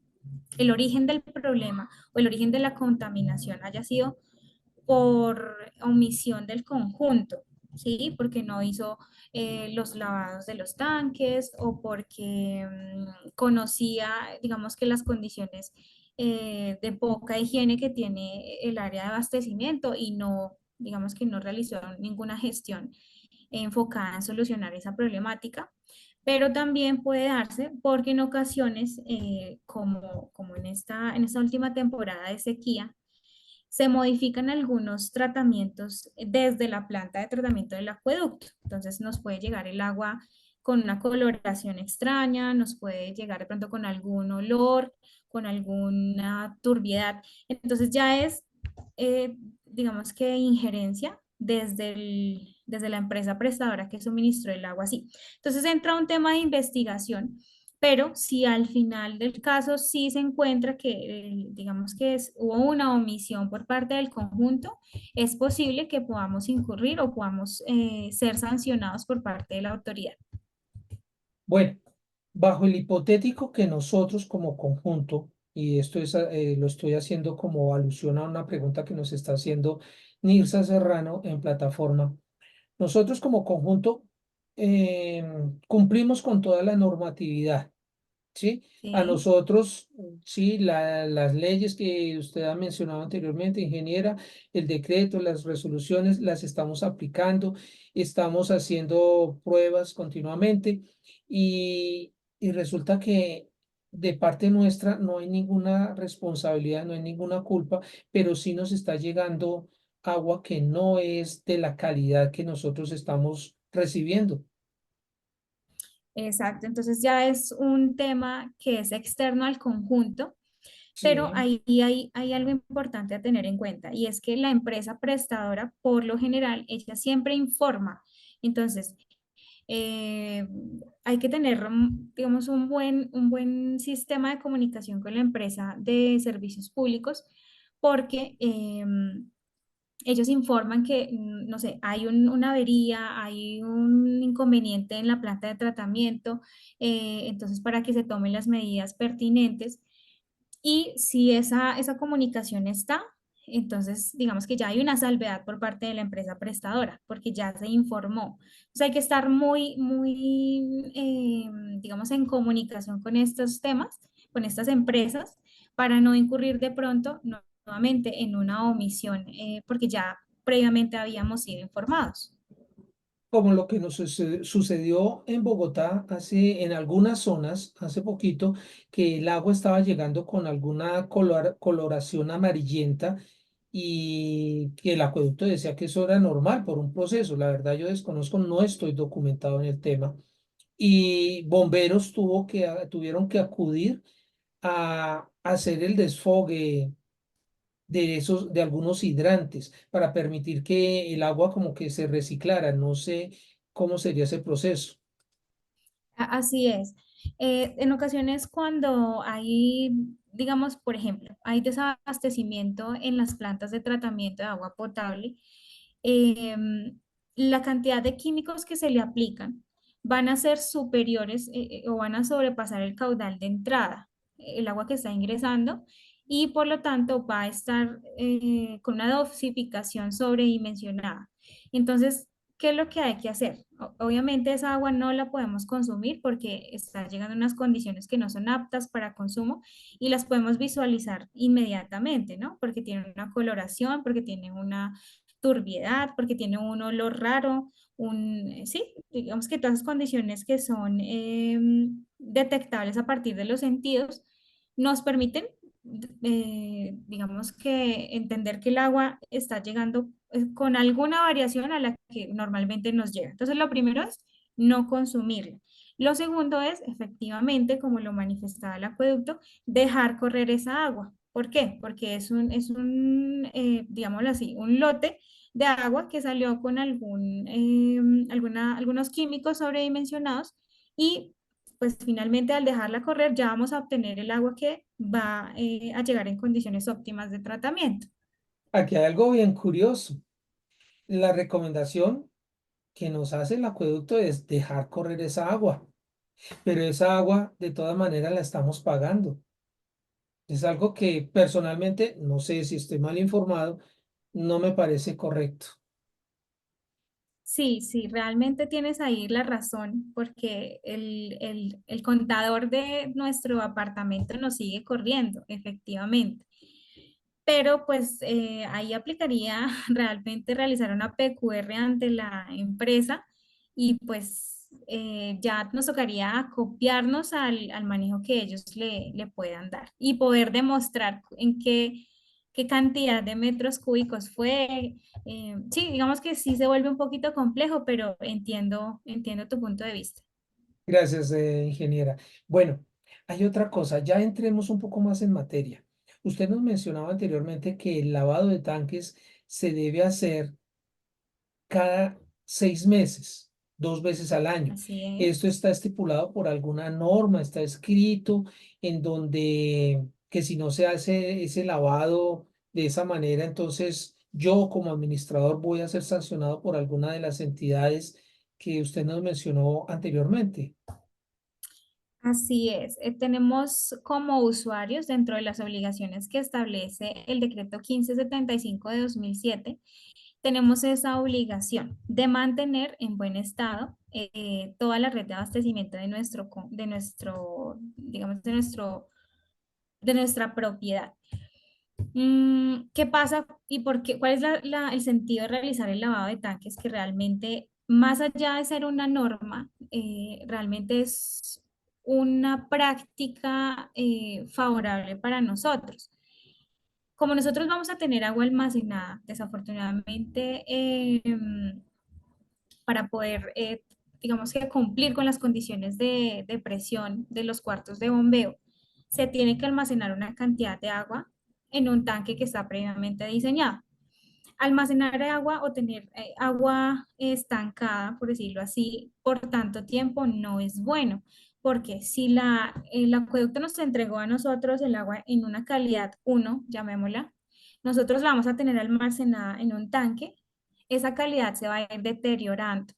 el origen del problema o el origen de la contaminación haya sido por omisión del conjunto, ¿sí? Porque no hizo los lavados de los tanques o porque conocía, digamos que las condiciones de poca higiene que tiene el área de abastecimiento y no, digamos que no realizó ninguna gestión enfocada en solucionar esa problemática. Pero también puede darse porque en ocasiones, como en esta última temporada de sequía, se modifican algunos tratamientos desde la planta de tratamiento del acueducto. Entonces nos puede llegar el agua con una coloración extraña, nos puede llegar de pronto con algún olor, con alguna turbiedad. Entonces ya es, digamos que injerencia desde la empresa prestadora que suministró el agua así. Entonces entra un tema de investigación, pero si al final del caso sí se encuentra que, digamos que hubo una omisión por parte del conjunto, es posible que podamos incurrir o podamos ser sancionados por parte de la autoridad.
Bueno, bajo el hipotético que nosotros como conjunto, y esto es, lo estoy haciendo como alusión a una pregunta que nos está haciendo Nirsa Serrano en plataforma, nosotros como conjunto cumplimos con toda la normatividad. ¿Sí? A
¿Sí?
nosotros, sí, las leyes que usted ha mencionado anteriormente, ingeniera, el decreto, las resoluciones, las estamos aplicando, estamos haciendo pruebas continuamente y resulta que de parte nuestra no hay ninguna responsabilidad, no hay ninguna culpa, pero sí nos está llegando agua que no es de la calidad que nosotros estamos recibiendo.
Exacto, entonces ya es un tema que es externo al conjunto, pero
Sí.
ahí hay algo importante a tener en cuenta y es que la empresa prestadora, por lo general, ella siempre informa. Entonces, eh, hay que tener, digamos, un buen sistema de comunicación con la empresa de servicios públicos porque ellos informan que, no sé, hay una avería, hay un inconveniente en la planta de tratamiento, entonces para que se tomen las medidas pertinentes. Y si esa comunicación está, entonces digamos que ya hay una salvedad por parte de la empresa prestadora, porque ya se informó. Entonces hay que estar digamos, en comunicación con estos temas, con estas empresas, para no incurrir de pronto nuevamente en una omisión, porque ya previamente habíamos sido informados.
Como lo que nos sucedió en Bogotá hace, en algunas zonas, hace poquito, que el agua estaba llegando con alguna coloración amarillenta y que el acueducto decía que eso era normal por un proceso. La verdad yo desconozco, no estoy documentado en el tema. Y bomberos tuvieron que acudir a hacer el desfogue de algunos hidrantes para permitir que el agua como que se reciclara. No sé cómo sería ese proceso.
Así es. En ocasiones cuando hay, digamos, por ejemplo, hay desabastecimiento en las plantas de tratamiento de agua potable, em, la cantidad de químicos que se le aplican van a ser superiores o van a sobrepasar el caudal de entrada, el agua que está ingresando, y por lo tanto va a estar con una dosificación sobredimensionada. Entonces, ¿qué es lo que hay que hacer? Obviamente esa agua no la podemos consumir porque está llegando a unas condiciones que no son aptas para consumo y las podemos visualizar inmediatamente, ¿no? Porque tiene una coloración, porque tiene una turbiedad, porque tiene un olor raro, sí, digamos que todas las condiciones que son detectables a partir de los sentidos nos permiten, digamos que entender que el agua está llegando con alguna variación a la que normalmente nos llega. Entonces, lo primero es no consumirla. Lo segundo es, efectivamente, como lo manifestaba el acueducto, dejar correr esa agua. ¿Por qué? Porque digámoslo así, un lote de agua que salió con algunos químicos sobredimensionados y pues finalmente al dejarla correr ya vamos a obtener el agua que va a llegar en condiciones óptimas de tratamiento.
Aquí hay algo bien curioso. La recomendación que nos hace el acueducto es dejar correr esa agua, pero esa agua de todas maneras la estamos pagando. Es algo que personalmente, no sé si estoy mal informado, no me parece correcto.
Sí, sí, realmente tienes ahí la razón, porque el contador de nuestro apartamento nos sigue corriendo, efectivamente. Pero pues ahí aplicaría realmente realizar una PQR ante la empresa y pues ya nos tocaría acopiarnos al manejo que ellos le puedan dar y poder demostrar en qué cantidad de metros cúbicos fue. Sí, digamos que sí se vuelve un poquito complejo, pero entiendo tu punto de vista.
Gracias, ingeniera. Bueno, hay otra cosa, ya entremos un poco más en materia. Usted nos mencionaba anteriormente que el lavado de tanques se debe hacer cada 6 meses, 2 veces al año.
Así es.
Esto está estipulado por alguna norma, está escrito en donde que si no se hace ese lavado de esa manera, entonces yo como administrador voy a ser sancionado por alguna de las entidades que usted nos mencionó anteriormente.
Así es. Tenemos como usuarios dentro de las obligaciones que establece el decreto 1575 de 2007, tenemos esa obligación de mantener en buen estado toda la red de abastecimiento digamos, de nuestra propiedad. ¿Qué pasa y por qué? ¿Cuál es el sentido de realizar el lavado de tanques? Que realmente, más allá de ser una norma, realmente es una práctica favorable para nosotros. Como nosotros vamos a tener agua almacenada, desafortunadamente, para poder, digamos que cumplir con las condiciones de presión de los cuartos de bombeo, se tiene que almacenar una cantidad de agua en un tanque que está previamente diseñado. Almacenar agua o tener agua estancada, por decirlo así, por tanto tiempo no es bueno, porque si el acueducto nos entregó a nosotros el agua en una calidad uno, llamémosla, nosotros la vamos a tener almacenada en un tanque, esa calidad se va a ir deteriorando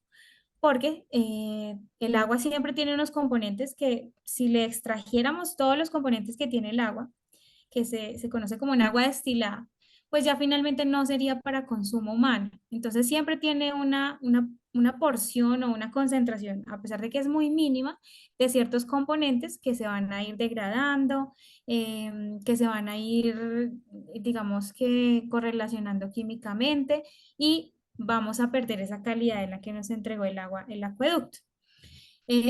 porque el agua siempre tiene unos componentes que si le extrajéramos todos los componentes que tiene el agua, que se conoce como un agua destilada, pues ya finalmente no sería para consumo humano. Entonces siempre tiene una porción o una concentración, a pesar de que es muy mínima, de ciertos componentes que se van a ir degradando, que se van a ir, digamos que correlacionando químicamente y vamos a perder esa calidad en la que nos entregó el agua, el acueducto.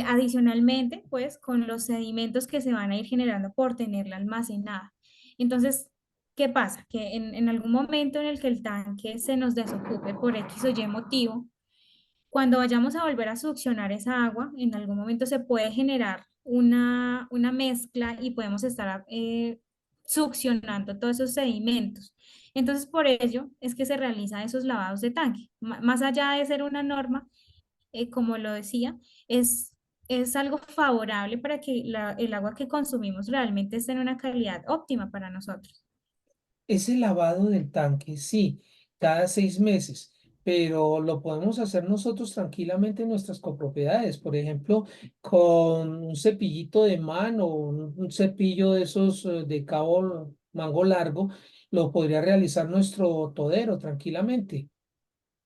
Adicionalmente, pues con los sedimentos que se van a ir generando por tenerla almacenada. Entonces, ¿qué pasa? Que en algún momento en el que el tanque se nos desocupe por X o Y motivo, cuando vayamos a volver a succionar esa agua, en algún momento se puede generar una mezcla y podemos estar succionando todos esos sedimentos. Entonces, por ello es que se realizan esos lavados de tanque. Más allá de ser una norma, como lo decía, es algo favorable para que el agua que consumimos realmente esté en una calidad óptima para nosotros.
Ese lavado del tanque, sí, cada 6 meses, pero lo podemos hacer nosotros tranquilamente en nuestras copropiedades, por ejemplo, con un cepillito de mano, un cepillo de esos de cabo mango largo, lo podría realizar nuestro todero tranquilamente.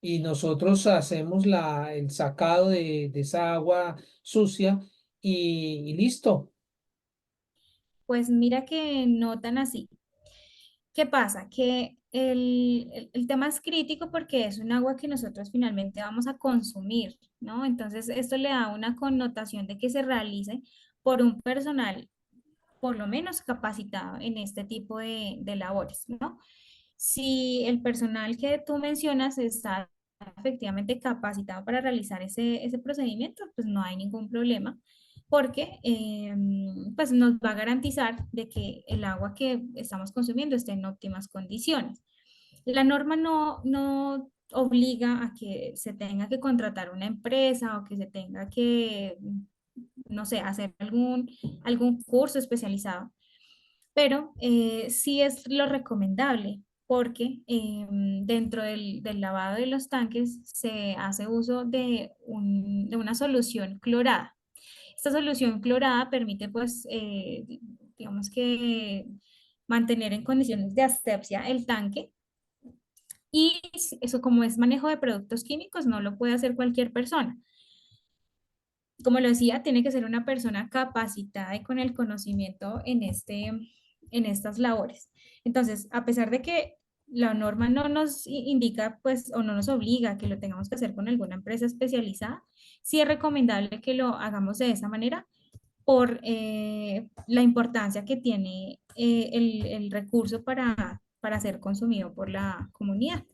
Y nosotros hacemos el sacado de esa agua sucia y listo.
Pues mira que no tan así. ¿Qué pasa? Que el tema es crítico porque es un agua que nosotros finalmente vamos a consumir, ¿no? Entonces, esto le da una connotación de que se realice por un personal por lo menos capacitado en este tipo de labores, ¿no? Si el personal que tú mencionas está efectivamente capacitado para realizar ese procedimiento, pues no hay ningún problema, porque pues nos va a garantizar de que el agua que estamos consumiendo esté en óptimas condiciones. La norma no obliga a que se tenga que contratar una empresa o que se tenga que no sé, hacer algún curso especializado, pero sí es lo recomendable porque dentro del lavado de los tanques se hace uso de una solución clorada. Esta solución clorada permite, pues, digamos que mantener en condiciones de asepsia el tanque y eso como es manejo de productos químicos no lo puede hacer cualquier persona. Como lo decía, tiene que ser una persona capacitada y con el conocimiento en estas labores. Entonces, a pesar de que la norma no nos indica, pues, o no nos obliga a que lo tengamos que hacer con alguna empresa especializada, sí es recomendable que lo hagamos de esa manera por la importancia que tiene el recurso para ser consumido por la comunidad.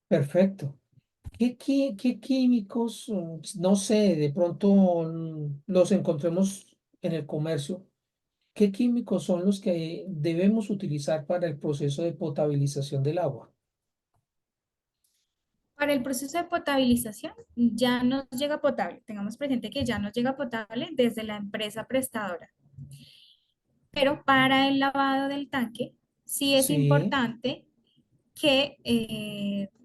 Perfecto. ¿Qué químicos, no sé, de pronto los encontremos en el comercio? ¿Qué químicos son los que debemos utilizar para el proceso de potabilización del agua?
Para el proceso de potabilización ya nos llega potable. Tengamos presente que ya nos llega potable desde la empresa prestadora. Pero para el lavado del tanque sí es
Sí,
importante que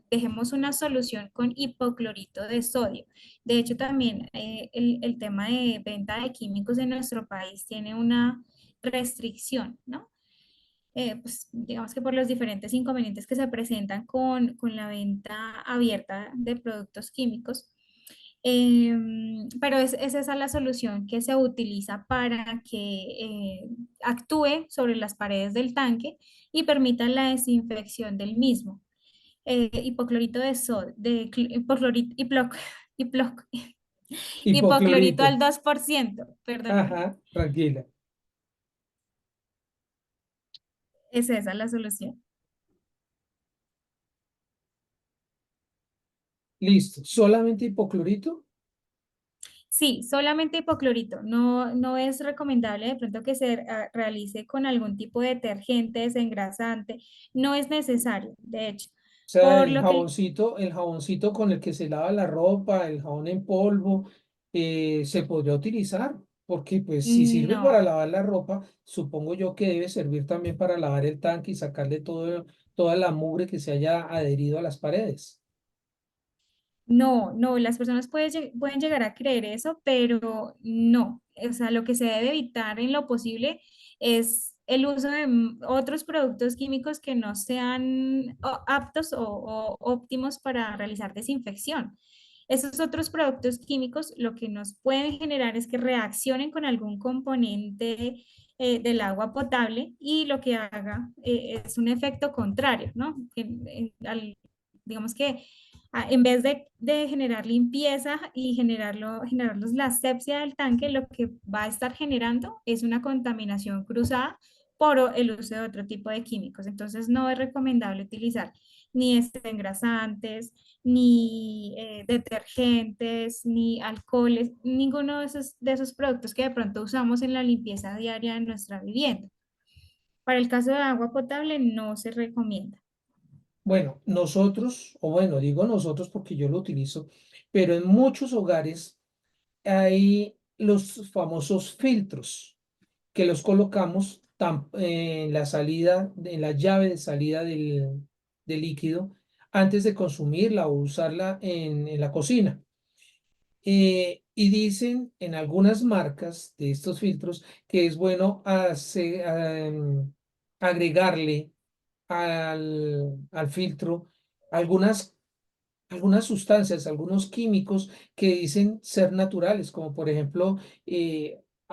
dejemos una solución con hipoclorito de sodio. De hecho, también el tema de venta de químicos en nuestro país tiene una restricción, ¿no? Pues digamos que por los diferentes inconvenientes que se presentan con la venta abierta de productos químicos. Pero es esa la solución que se utiliza para que actúe sobre las paredes del tanque y permita la desinfección del mismo. Hipoclorito de sodio, hipoclorito al
hipoclorito.
2%, perdóname.
Ajá, tranquila.
Es esa la solución.
Listo. ¿Solamente hipoclorito?
Sí, solamente hipoclorito. No, no es recomendable de pronto que se realice con algún tipo de detergente, desengrasante. No es necesario, de hecho.
O sea,
Por lo que
el jaboncito con el que se lava la ropa, el jabón en polvo, se podría utilizar, porque pues si sirve para
no.
lavar la ropa, supongo yo que debe servir también para lavar el tanque y sacarle toda la mugre que se haya adherido a las paredes.
No, no, las personas pueden llegar a creer eso, pero no. O sea, lo que se debe evitar en lo posible es el uso de otros productos químicos que no sean aptos o óptimos para realizar desinfección. Esos otros productos químicos lo que nos pueden generar es que reaccionen con algún componente del agua potable y lo que haga es un efecto contrario, ¿no? Digamos que en vez de generar limpieza y generarnos la asepsia del tanque, lo que va a estar generando es una contaminación cruzada por el uso de otro tipo de químicos. Entonces, no es recomendable utilizar ni engrasantes, ni detergentes, ni alcoholes, ninguno de esos productos que de pronto usamos en la limpieza diaria de nuestra vivienda. Para el caso de agua potable, no se recomienda.
Bueno, nosotros, o bueno, digo nosotros porque yo lo utilizo, pero en muchos hogares hay los famosos filtros que los colocamos en la salida, en la llave de salida del líquido antes de consumirla o usarla en la cocina. Y dicen en algunas marcas de estos filtros que es bueno agregarle al filtro algunas sustancias, algunos químicos que dicen ser naturales, como por ejemplo,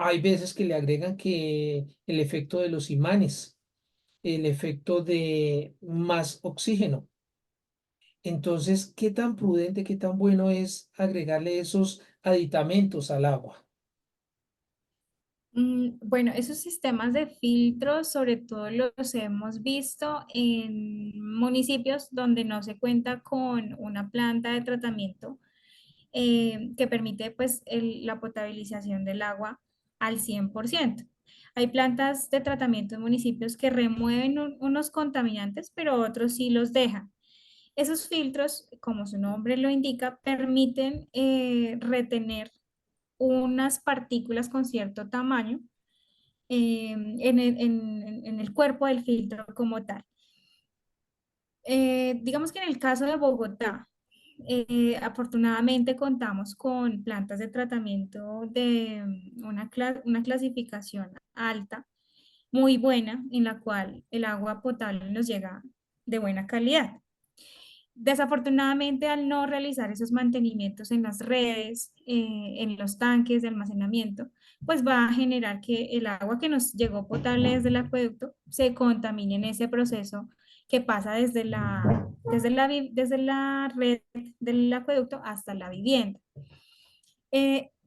hay veces que le agregan que el efecto de los imanes, el efecto de más oxígeno. Entonces, ¿qué tan prudente, qué tan bueno es agregarle esos aditamentos al agua?
Bueno, esos sistemas de filtro sobre todo los hemos visto en municipios donde no se cuenta con una planta de tratamiento que permite pues la potabilización del agua al 100%. Hay plantas de tratamiento en municipios que remueven unos contaminantes, pero otros sí los dejan. Esos filtros, como su nombre lo indica, permiten retener unas partículas con cierto tamaño en el cuerpo del filtro como tal. Digamos que en el caso de Bogotá, afortunadamente contamos con plantas de tratamiento de una clasificación alta, muy buena, en la cual el agua potable nos llega de buena calidad. Desafortunadamente, al no realizar esos mantenimientos en las redes, en los tanques de almacenamiento, pues va a generar que el agua que nos llegó potable desde el acueducto se contamine en ese proceso que pasa desde la red del acueducto hasta la vivienda.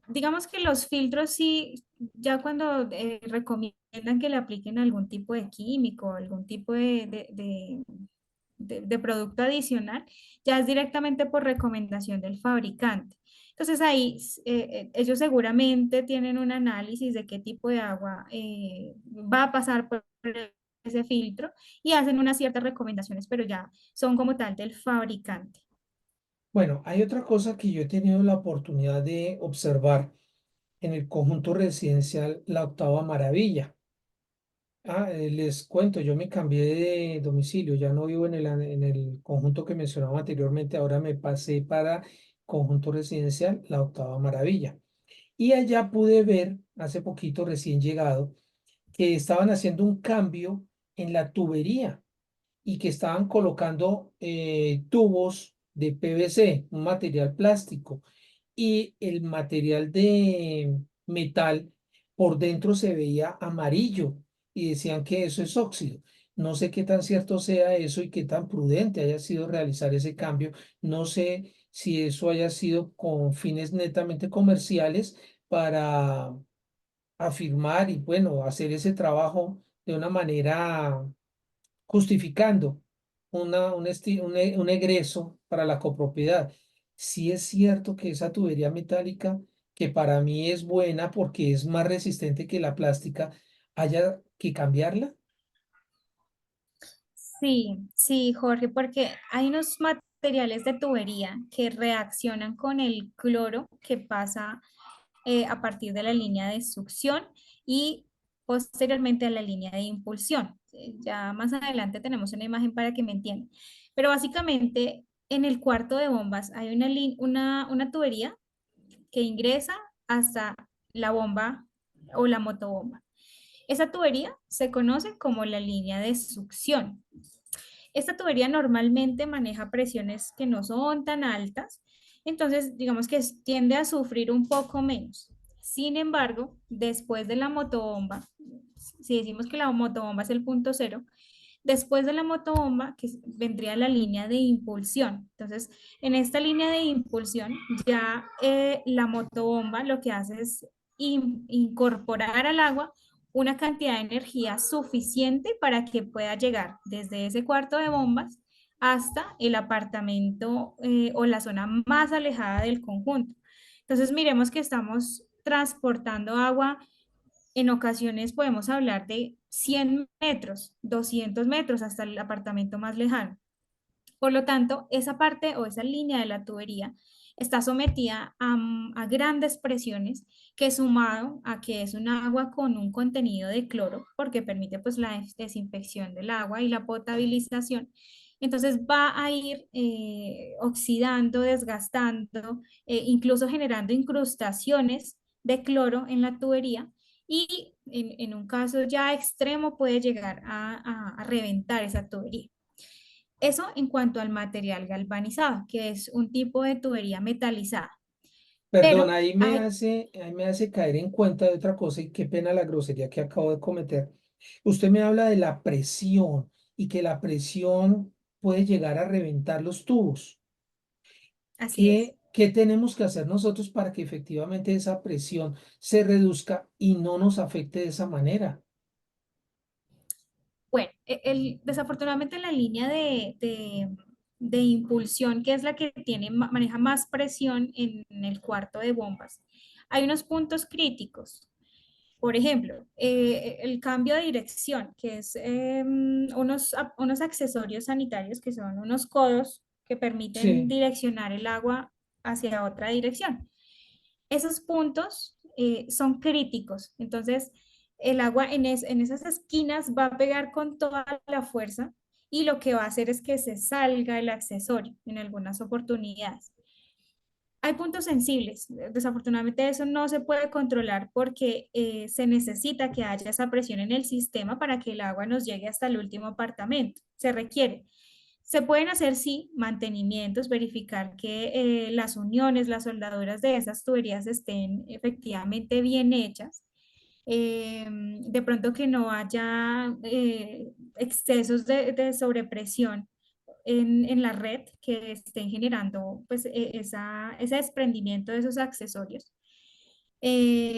Digamos que los filtros sí, ya cuando recomiendan que le apliquen algún tipo de químico, algún tipo de producto adicional, ya es directamente por recomendación del fabricante. Entonces ahí ellos seguramente tienen un análisis de qué tipo de agua va a pasar por ese filtro y hacen unas ciertas recomendaciones, pero ya son como tal del fabricante.
Bueno, hay otra cosa que yo he tenido la oportunidad de observar en el conjunto residencial La Octava Maravilla. Les cuento, yo me cambié de domicilio, ya no vivo en el conjunto que mencionaba anteriormente, ahora me pasé para conjunto residencial La Octava Maravilla. Y allá pude ver, hace poquito recién llegado, que estaban haciendo un cambio en la tubería y que estaban colocando tubos de PVC, un material plástico, y el material de metal por dentro se veía amarillo y decían que eso es óxido. No sé qué tan cierto sea eso y qué tan prudente haya sido realizar ese cambio. No sé si eso haya sido con fines netamente comerciales para afirmar y bueno, hacer ese trabajo de una manera justificando un egreso para la copropiedad. Sí es cierto que esa tubería metálica, que para mí es buena porque es más resistente que la plástica, haya que cambiarla.
Sí, sí, Jorge, porque hay unos materiales de tubería que reaccionan con el cloro que pasa a partir de la línea de succión y posteriormente a la línea de impulsión. Ya más adelante tenemos una imagen para que me entiendan. Pero básicamente en el cuarto de bombas hay una tubería que ingresa hasta la bomba o la motobomba. Esa tubería se conoce como la línea de succión. Esta tubería normalmente maneja presiones que no son tan altas, entonces digamos que tiende a sufrir un poco menos. Sin embargo, después de la motobomba, si decimos que la motobomba es el punto cero, después de la motobomba vendría la línea de impulsión. Entonces, en esta línea de impulsión ya la motobomba lo que hace es incorporar al agua una cantidad de energía suficiente para que pueda llegar desde ese cuarto de bombas hasta el apartamento o la zona más alejada del conjunto. Entonces, miremos que estamos transportando agua. En ocasiones podemos hablar de 100 metros, 200 metros hasta el apartamento más lejano. Por lo tanto, esa parte o esa línea de la tubería está sometida a grandes presiones que sumado a que es un agua con un contenido de cloro, porque permite pues la desinfección del agua y la potabilización, entonces va a ir oxidando, desgastando, incluso generando incrustaciones de cloro en la tubería y en un caso ya extremo puede llegar a reventar esa tubería. Eso en cuanto al material galvanizado, que es un tipo de tubería metalizada.
Perdón,
Pero hay,
ahí me hace caer en cuenta de otra cosa y qué pena la grosería que acabo de cometer. Usted me habla de la presión y que la presión puede llegar a reventar los tubos.
así es.
¿Qué tenemos que hacer nosotros para que efectivamente esa presión se reduzca y no nos afecte de esa manera?
Bueno, desafortunadamente la línea de impulsión, que es la que maneja más presión en el cuarto de bombas, hay unos puntos críticos. Por ejemplo, el cambio de dirección, que es unos accesorios sanitarios que son unos codos que permiten
Sí,
direccionar el agua hacia otra dirección. Esos puntos son críticos. Entonces, el agua en esas esquinas va a pegar con toda la fuerza y lo que va a hacer es que se salga el accesorio en algunas oportunidades. Hay puntos sensibles. Desafortunadamente eso no se puede controlar porque se necesita que haya esa presión en el sistema para que el agua nos llegue hasta el último apartamento. Se requiere. Se pueden hacer, sí, mantenimientos, verificar que las uniones, las soldaduras de esas tuberías estén efectivamente bien hechas. De pronto que no haya excesos de sobrepresión en la red que estén generando pues, ese desprendimiento de esos accesorios.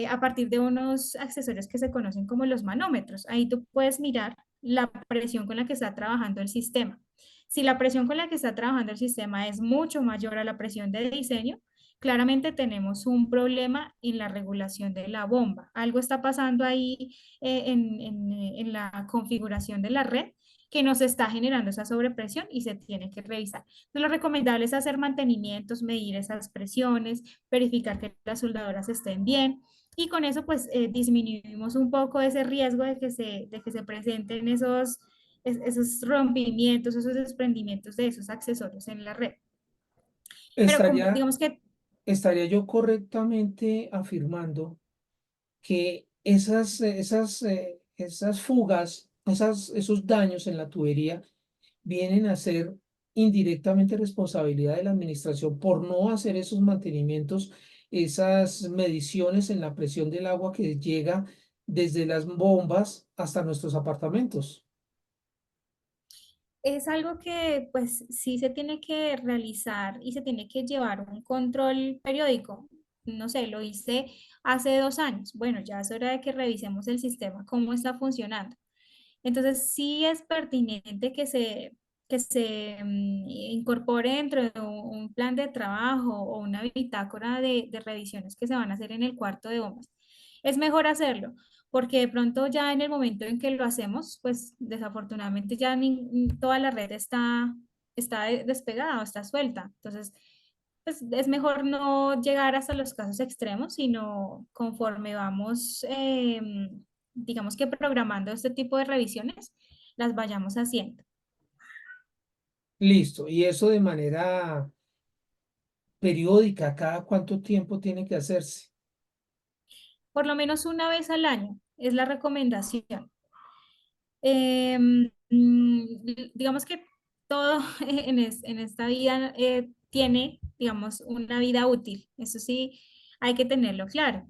A partir de unos accesorios que se conocen como los manómetros. Ahí tú puedes mirar la presión con la que está trabajando el sistema. Si la presión con la que está trabajando el sistema es mucho mayor a la presión de diseño, claramente tenemos un problema en la regulación de la bomba. Algo está pasando ahí en la configuración de la red que nos está generando esa sobrepresión y se tiene que revisar. Entonces, lo recomendable es hacer mantenimientos, medir esas presiones, verificar que las soldadoras estén bien y con eso pues disminuimos un poco ese riesgo de que se presenten esos rompimientos, esos desprendimientos de esos accesorios en la red. Pero como,
Estaría,
digamos que
estaría yo correctamente afirmando que esas fugas, esos daños en la tubería vienen a ser indirectamente responsabilidad de la administración por no hacer esos mantenimientos, esas mediciones en la presión del agua que llega desde las bombas hasta nuestros apartamentos.
es algo que pues sí se tiene que realizar y se tiene que llevar un control periódico. No sé, lo hice hace 2 años. Bueno, ya es hora de que revisemos el sistema, cómo está funcionando. Entonces, sí es pertinente que se incorpore dentro de un plan de trabajo o una bitácora de revisiones que se van a hacer en el cuarto de bombas. Es mejor hacerlo, porque de pronto ya en el momento en que lo hacemos, pues desafortunadamente ya toda la red está despegada o está suelta. Entonces, pues es mejor no llegar hasta los casos extremos, sino conforme vamos, digamos que programando este tipo de revisiones, las vayamos haciendo.
Listo. Y eso de manera periódica, ¿cada cuánto tiempo tiene que hacerse?
Por lo menos una vez al año es la recomendación. Digamos que todo en esta vida tiene, digamos, una vida útil. Eso sí, hay que tenerlo claro.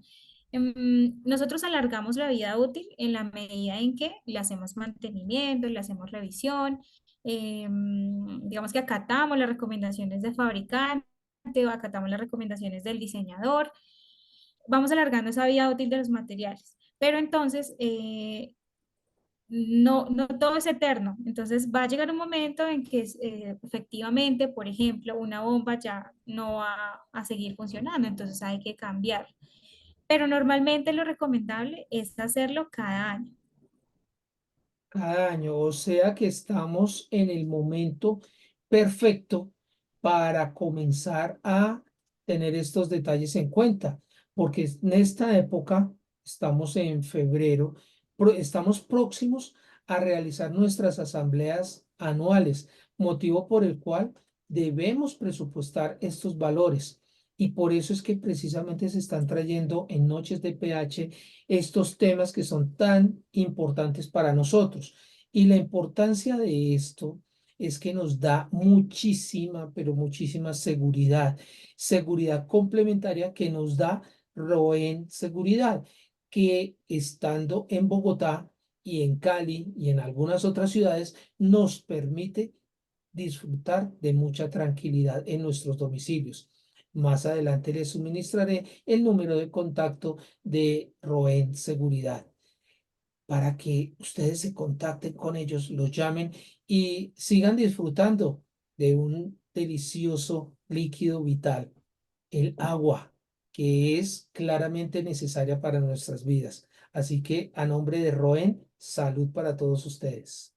Nosotros alargamos la vida útil en la medida en que le hacemos mantenimiento, le hacemos revisión, digamos que acatamos las recomendaciones del fabricante o acatamos las recomendaciones del diseñador. Vamos alargando esa vida útil de los materiales. Pero entonces, no todo es eterno. Entonces va a llegar un momento en que efectivamente, por ejemplo, una bomba ya no va a seguir funcionando, entonces hay que cambiar. Pero normalmente lo recomendable es hacerlo cada año.
Cada año, o sea que estamos en el momento perfecto para comenzar a tener estos detalles en cuenta, porque en esta época, estamos en febrero, estamos próximos a realizar nuestras asambleas anuales, motivo por el cual debemos presupuestar estos valores. Y por eso es que precisamente se están trayendo en Noches de PH estos temas que son tan importantes para nosotros. Y la importancia de esto es que nos da muchísima, pero muchísima seguridad, seguridad complementaria que nos da Roen Seguridad, que estando en Bogotá y en Cali y en algunas otras ciudades nos permite disfrutar de mucha tranquilidad en nuestros domicilios. Más adelante les suministraré el número de contacto de Roen Seguridad para que ustedes se contacten con ellos, los llamen y sigan disfrutando de un delicioso líquido vital, el agua, que es claramente necesaria para nuestras vidas. Así que a nombre de Roen, salud para todos ustedes.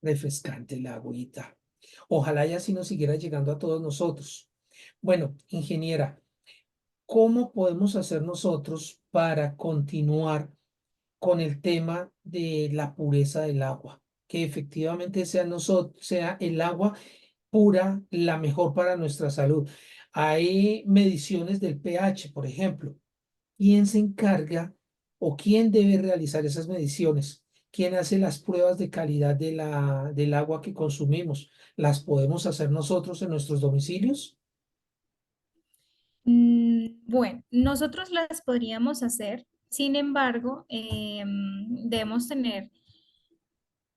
Refrescante la agüita. Ojalá ya así nos siguiera llegando a todos nosotros. Bueno, ingeniera, ¿cómo podemos hacer nosotros para continuar con el tema de la pureza del agua? Que efectivamente sea el agua pura la mejor para nuestra salud. Hay mediciones del pH, por ejemplo. ¿Quién se encarga o quién debe realizar esas mediciones? ¿Quién hace las pruebas de calidad del agua que consumimos? ¿Las podemos hacer nosotros en nuestros domicilios?
Bueno, nosotros las podríamos hacer, sin embargo, debemos tener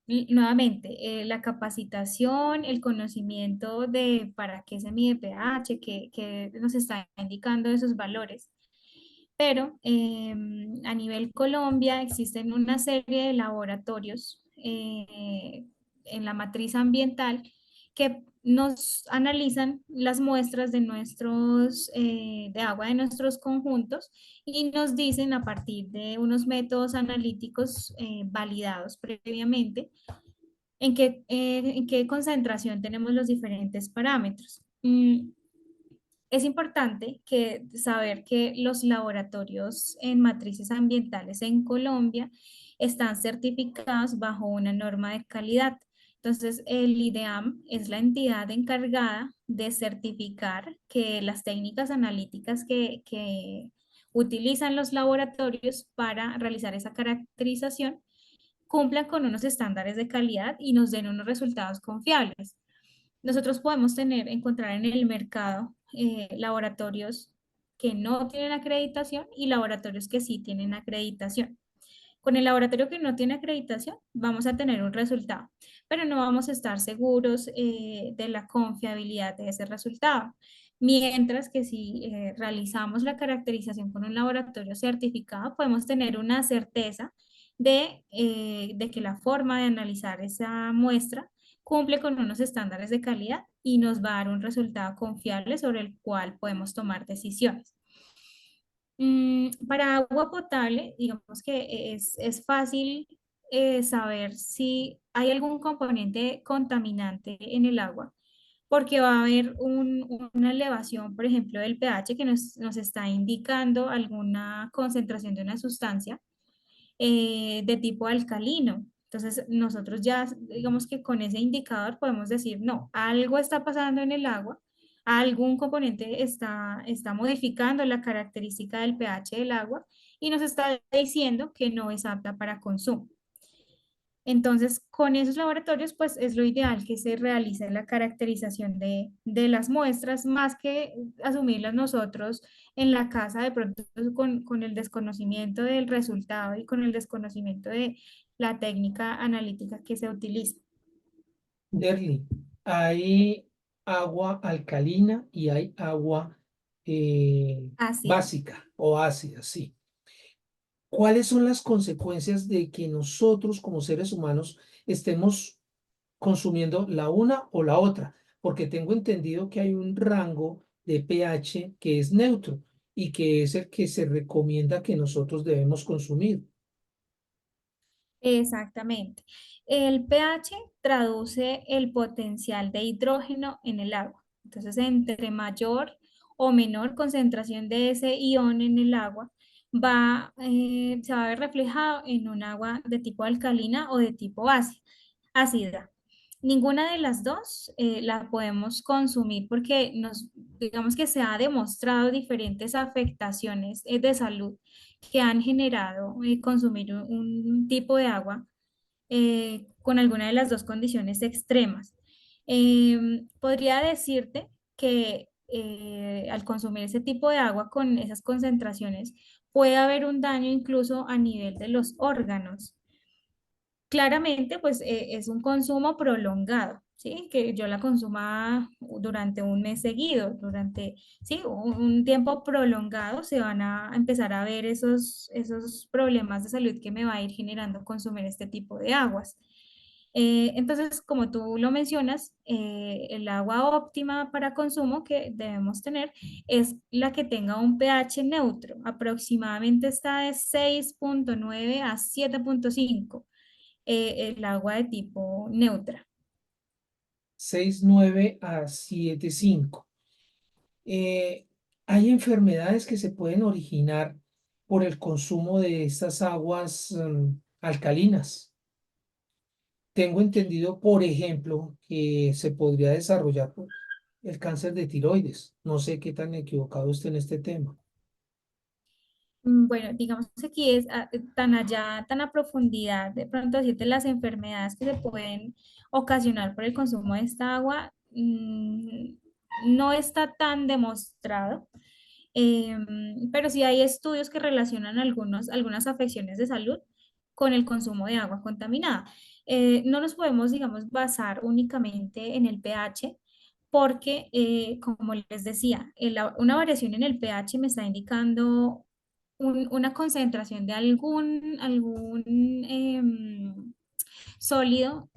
nuevamente la capacitación, el conocimiento de para qué se mide pH, que nos está indicando esos valores. Pero a nivel Colombia existen una serie de laboratorios en la matriz ambiental que nos analizan las muestras de de agua de nuestros conjuntos y nos dicen a partir de unos métodos analíticos validados previamente en qué concentración tenemos los diferentes parámetros. Es importante saber que los laboratorios en matrices ambientales en Colombia están certificados bajo una norma de calidad. Entonces, el IDEAM es la entidad encargada de certificar que las técnicas analíticas que utilizan los laboratorios para realizar esa caracterización cumplan con unos estándares de calidad y nos den unos resultados confiables. Nosotros podemos encontrar en el mercado laboratorios que no tienen acreditación y laboratorios que sí tienen acreditación. Con el laboratorio que no tiene acreditación vamos a tener un resultado, pero no vamos a estar seguros de la confiabilidad de ese resultado. Mientras que si realizamos la caracterización con un laboratorio certificado, podemos tener una certeza de que la forma de analizar esa muestra cumple con unos estándares de calidad y nos va a dar un resultado confiable sobre el cual podemos tomar decisiones. Para agua potable, digamos que es fácil saber si hay algún componente contaminante en el agua, porque va a haber una elevación, por ejemplo, del pH que nos está indicando alguna concentración de una sustancia de tipo alcalino. Entonces, nosotros ya, digamos que con ese indicador podemos decir, no, algo está pasando en el agua, algún componente está modificando la característica del pH del agua y nos está diciendo que no es apta para consumo. Entonces, con esos laboratorios, pues es lo ideal que se realice la caracterización de las muestras, más que asumirlas nosotros en la casa, de pronto con el desconocimiento del resultado y con el desconocimiento de la técnica analítica que se utiliza.
Derly, hay agua alcalina y hay agua
Ácida.
básica o ácida, sí. ¿Cuáles son las consecuencias de que nosotros como seres humanos estemos consumiendo la una o la otra? Porque tengo entendido que hay un rango de pH que es neutro y que es el que se recomienda que nosotros debemos consumir.
Exactamente. El pH traduce el potencial de hidrógeno en el agua. Entonces, entre mayor o menor concentración de ese ion en el agua, se va a ver reflejado en un agua de tipo alcalina o de tipo ácida. Ninguna de las dos la podemos consumir porque digamos que se ha demostrado diferentes afectaciones de salud que han generado consumir un tipo de agua con alguna de las dos condiciones extremas. Podría decirte que al consumir ese tipo de agua con esas concentraciones puede haber un daño incluso a nivel de los órganos. Claramente, pues es un consumo prolongado, ¿sí? Que yo la consuma durante un mes seguido, sí, un tiempo prolongado se van a empezar a ver esos problemas de salud que me va a ir generando consumir este tipo de aguas. Entonces, como tú lo mencionas, el agua óptima para consumo que debemos tener es la que tenga un pH neutro, aproximadamente está de 6,9 a 7,5 el agua de tipo neutra.
69 a 75. Eh, Hay enfermedades que se pueden originar por el consumo de estas aguas alcalinas. Tengo entendido, por ejemplo, que se podría desarrollar el cáncer de tiroides. No sé qué tan equivocado esté en este tema.
Bueno, digamos que aquí es tan allá, tan a profundidad, de pronto decirte las enfermedades que se pueden ocasionar por el consumo de esta agua, no está tan demostrado. Pero sí hay estudios que relacionan algunas afecciones de salud con el consumo de agua contaminada. No nos podemos, digamos, basar únicamente en el pH porque, como les decía, una variación en el pH me está indicando una concentración de algún sólido,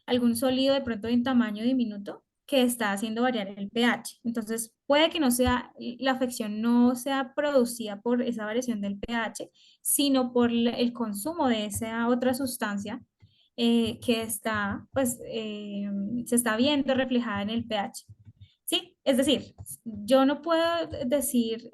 algún sólido de pronto en tamaño diminuto que está haciendo variar el pH. Entonces, puede que no sea, la afección no sea producida por esa variación del pH, sino por el consumo de esa otra sustancia que está, pues, se está viendo reflejada en el pH. Sí, es decir, yo no puedo decir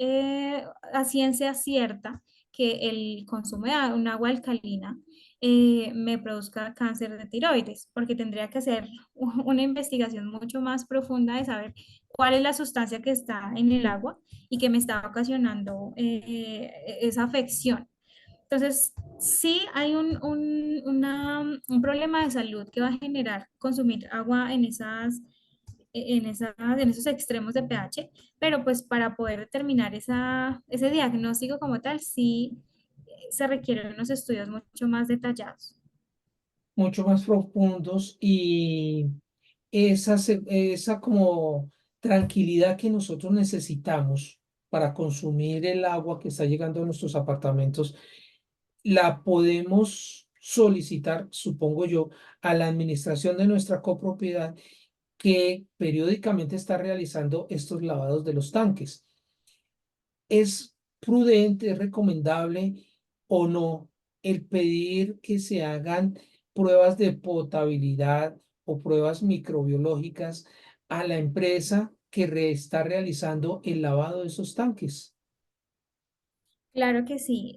a ciencia cierta que el consumo de un agua alcalina me produzca cáncer de tiroides, porque tendría que hacer una investigación mucho más profunda de saber cuál es la sustancia que está en el agua y que me está ocasionando esa afección. Entonces, sí hay un problema de salud que va a generar consumir agua en esos extremos de pH, pero pues para poder determinar ese diagnóstico como tal, sí se requieren unos estudios mucho más detallados.
Mucho más profundos y esa como tranquilidad que nosotros necesitamos para consumir el agua que está llegando a nuestros apartamentos, la podemos solicitar, supongo yo, a la administración de nuestra copropiedad que periódicamente está realizando estos lavados de los tanques. ¿Es prudente, es recomendable o no el pedir que se hagan pruebas de potabilidad o pruebas microbiológicas a la empresa que está realizando el lavado de esos tanques?
Claro que sí.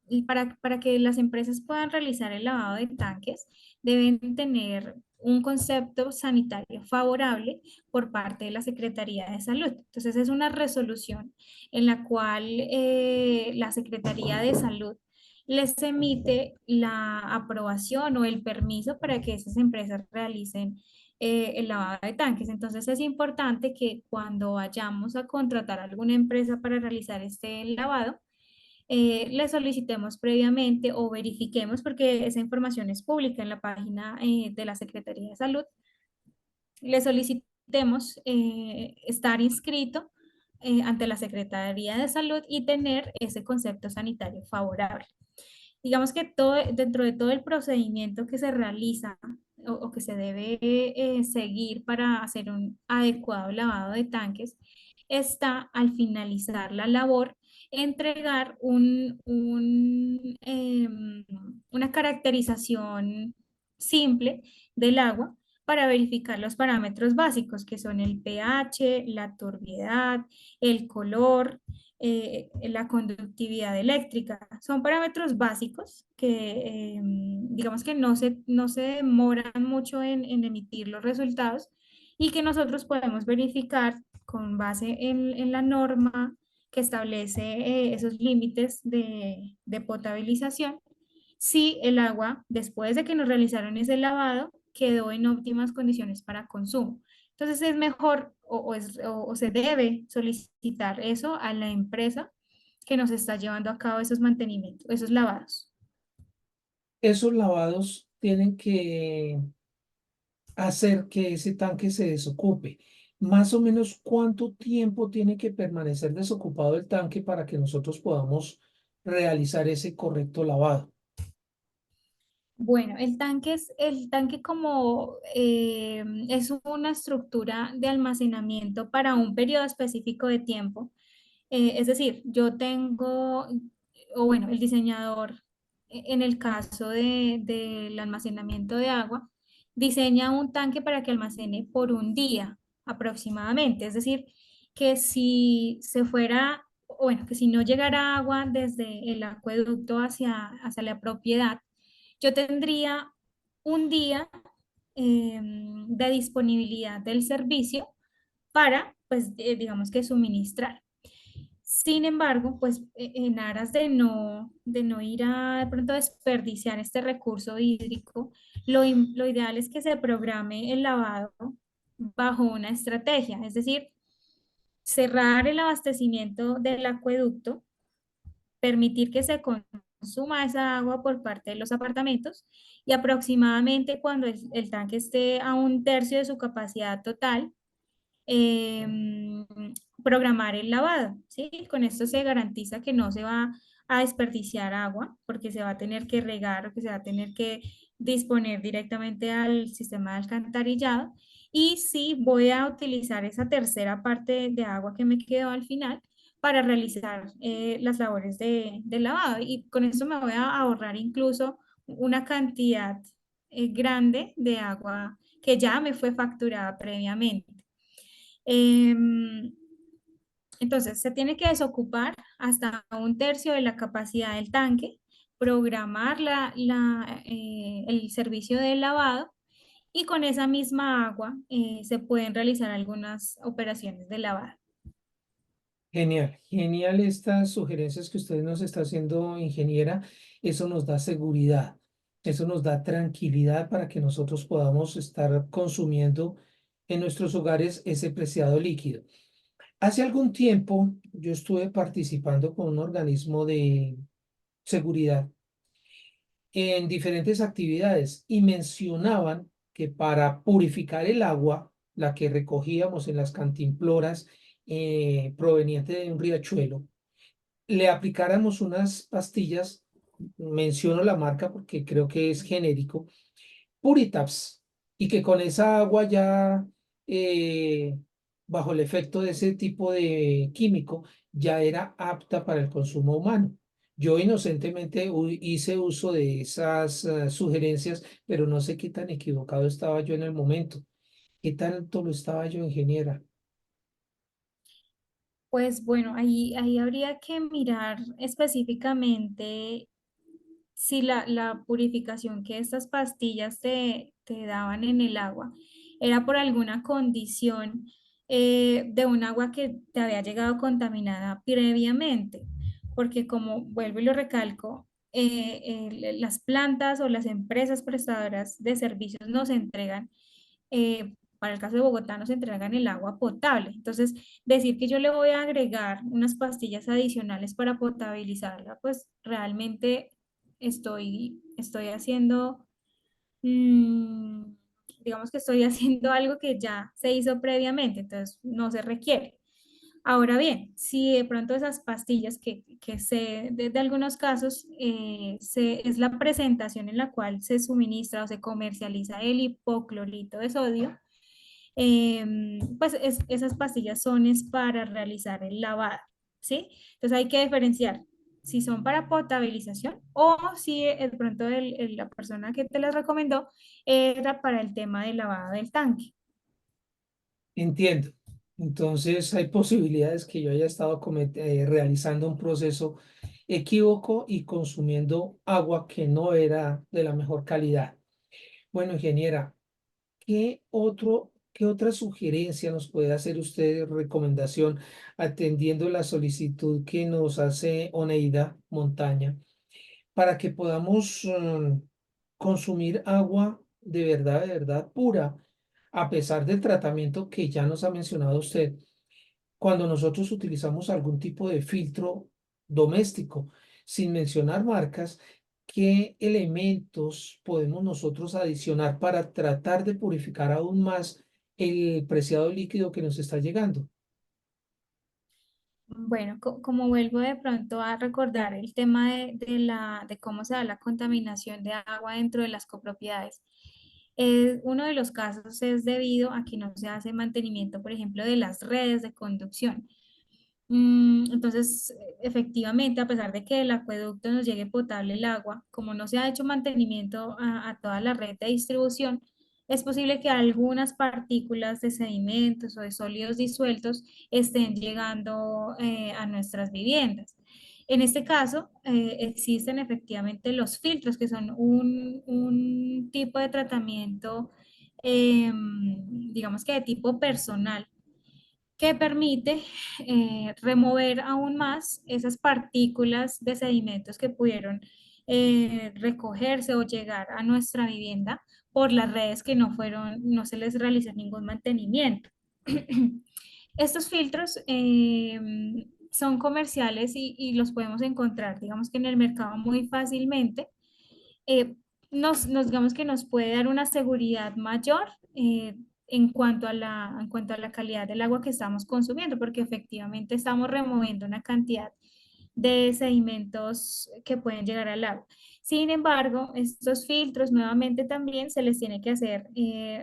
Y para que las empresas puedan realizar el lavado de tanques, deben tener un concepto sanitario favorable por parte de la Secretaría de Salud. Entonces, es una resolución en la cual la Secretaría de Salud les emite la aprobación o el permiso para que esas empresas realicen el lavado de tanques. Entonces es importante que cuando vayamos a contratar a alguna empresa para realizar este lavado, le solicitemos previamente o verifiquemos, porque esa información es pública en la página de la Secretaría de Salud, le solicitemos estar inscrito ante la Secretaría de Salud y tener ese concepto sanitario favorable. Digamos que dentro de todo el procedimiento que se realiza o que se debe seguir para hacer un adecuado lavado de tanques, está al finalizar la labor entregar una caracterización simple del agua para verificar los parámetros básicos que son el pH, la turbiedad, el color, la conductividad eléctrica. Son parámetros básicos que digamos que no se demoran mucho en emitir los resultados y que nosotros podemos verificar con base en la norma que establece esos límites de potabilización si el agua, después de que nos realizaron ese lavado, quedó en óptimas condiciones para consumo. Entonces es mejor o se debe solicitar eso a la empresa que nos está llevando a cabo esos mantenimientos, esos lavados.
Esos lavados tienen que hacer que ese tanque se desocupe. Más o menos, ¿cuánto tiempo tiene que permanecer desocupado el tanque para que nosotros podamos realizar ese correcto lavado?
Bueno, el tanque como es una estructura de almacenamiento para un periodo específico de tiempo. Es decir, yo tengo, o bueno, el diseñador, en el caso del almacenamiento de agua, diseña un tanque para que almacene por un día aproximadamente. Es decir, que si se fuera, o bueno, que si no llegara agua desde el acueducto hacia la propiedad, yo tendría un día de disponibilidad del servicio para, pues, digamos que suministrar. Sin embargo, pues en aras de no ir a de pronto desperdiciar este recurso hídrico, lo ideal es que se programe el lavado bajo una estrategia, es decir, cerrar el abastecimiento del acueducto, permitir que se consuma esa agua por parte de los apartamentos y aproximadamente cuando el tanque esté a un tercio de su capacidad total, em, programar el lavado, ¿sí? Con esto se garantiza que no se va a desperdiciar agua porque se va a tener que regar o que se va a tener que disponer directamente al sistema de alcantarillado. Y sí voy a utilizar esa tercera parte de agua que me quedó al final para realizar las labores de lavado. Y con eso me voy a ahorrar incluso una cantidad grande de agua que ya me fue facturada previamente. Em, entonces, se tiene que desocupar hasta un tercio de la capacidad del tanque, programar el servicio de lavado y con esa misma agua se pueden realizar algunas operaciones de lavado.
Genial, genial estas sugerencias que usted nos está haciendo, ingeniera. Eso nos da seguridad, eso nos da tranquilidad para que nosotros podamos estar consumiendo en nuestros hogares ese preciado líquido. Hace algún tiempo yo estuve participando con un organismo de seguridad en diferentes actividades y mencionaban que para purificar el agua, la que recogíamos en las cantimploras proveniente de un riachuelo, le aplicáramos unas pastillas, menciono la marca porque creo que es genérico, Puritaps, y que con esa agua ya, eh, bajo el efecto de ese tipo de químico, ya era apta para el consumo humano. Yo inocentemente hice uso de esas sugerencias, pero no sé qué tan equivocado estaba yo en el momento. ¿Qué tanto lo estaba yo, ingeniera?
Pues bueno, ahí habría que mirar específicamente si la purificación que estas pastillas te daban en el agua era por alguna condición de un agua que te había llegado contaminada previamente, porque como vuelvo y lo recalco, las plantas o las empresas prestadoras de servicios nos entregan, para el caso de Bogotá, nos entregan el agua potable. Entonces, decir que yo le voy a agregar unas pastillas adicionales para potabilizarla, pues realmente estoy haciendo, mm, digamos que estoy haciendo algo que ya se hizo previamente, entonces no se requiere. Ahora bien, si de pronto esas pastillas que sé de algunos casos es la presentación en la cual se suministra o se comercializa el hipoclorito de sodio, pues esas pastillas son es para realizar el lavado, ¿sí? Entonces hay que diferenciar si son para potabilización o si de pronto la persona que te las recomendó era para el tema del lavado del tanque.
Entiendo. Entonces hay posibilidades que yo haya estado realizando un proceso equívoco y consumiendo agua que no era de la mejor calidad. Bueno, ingeniera, qué otra sugerencia nos puede hacer usted, recomendación, atendiendo la solicitud que nos hace Oneida Montaña, para que podamos consumir agua de verdad pura, a pesar del tratamiento que ya nos ha mencionado usted, cuando nosotros utilizamos algún tipo de filtro doméstico, sin mencionar marcas? ¿Qué elementos podemos nosotros adicionar para tratar de purificar aún más el preciado líquido que nos está llegando?
Bueno, como vuelvo de pronto a recordar el tema de cómo se da la contaminación de agua dentro de las copropiedades, uno de los casos es debido a que no se hace mantenimiento, por ejemplo, de las redes de conducción. Entonces, efectivamente, a pesar de que el acueducto nos llegue potable el agua, como no se ha hecho mantenimiento a toda la red de distribución, es posible que algunas partículas de sedimentos o de sólidos disueltos estén llegando a nuestras viviendas. En este caso, existen efectivamente los filtros, que son un tipo de tratamiento, digamos que de tipo personal, que permite remover aún más esas partículas de sedimentos que pudieron recogerse o llegar a nuestra vivienda por las redes que no se les realizó ningún mantenimiento. Estos filtros son comerciales y los podemos encontrar, digamos que en el mercado muy fácilmente. Digamos que nos puede dar una seguridad mayor en cuanto a la calidad del agua que estamos consumiendo, porque efectivamente estamos removiendo una cantidad de sedimentos que pueden llegar al agua. Sin embargo, estos filtros nuevamente también se les tiene que hacer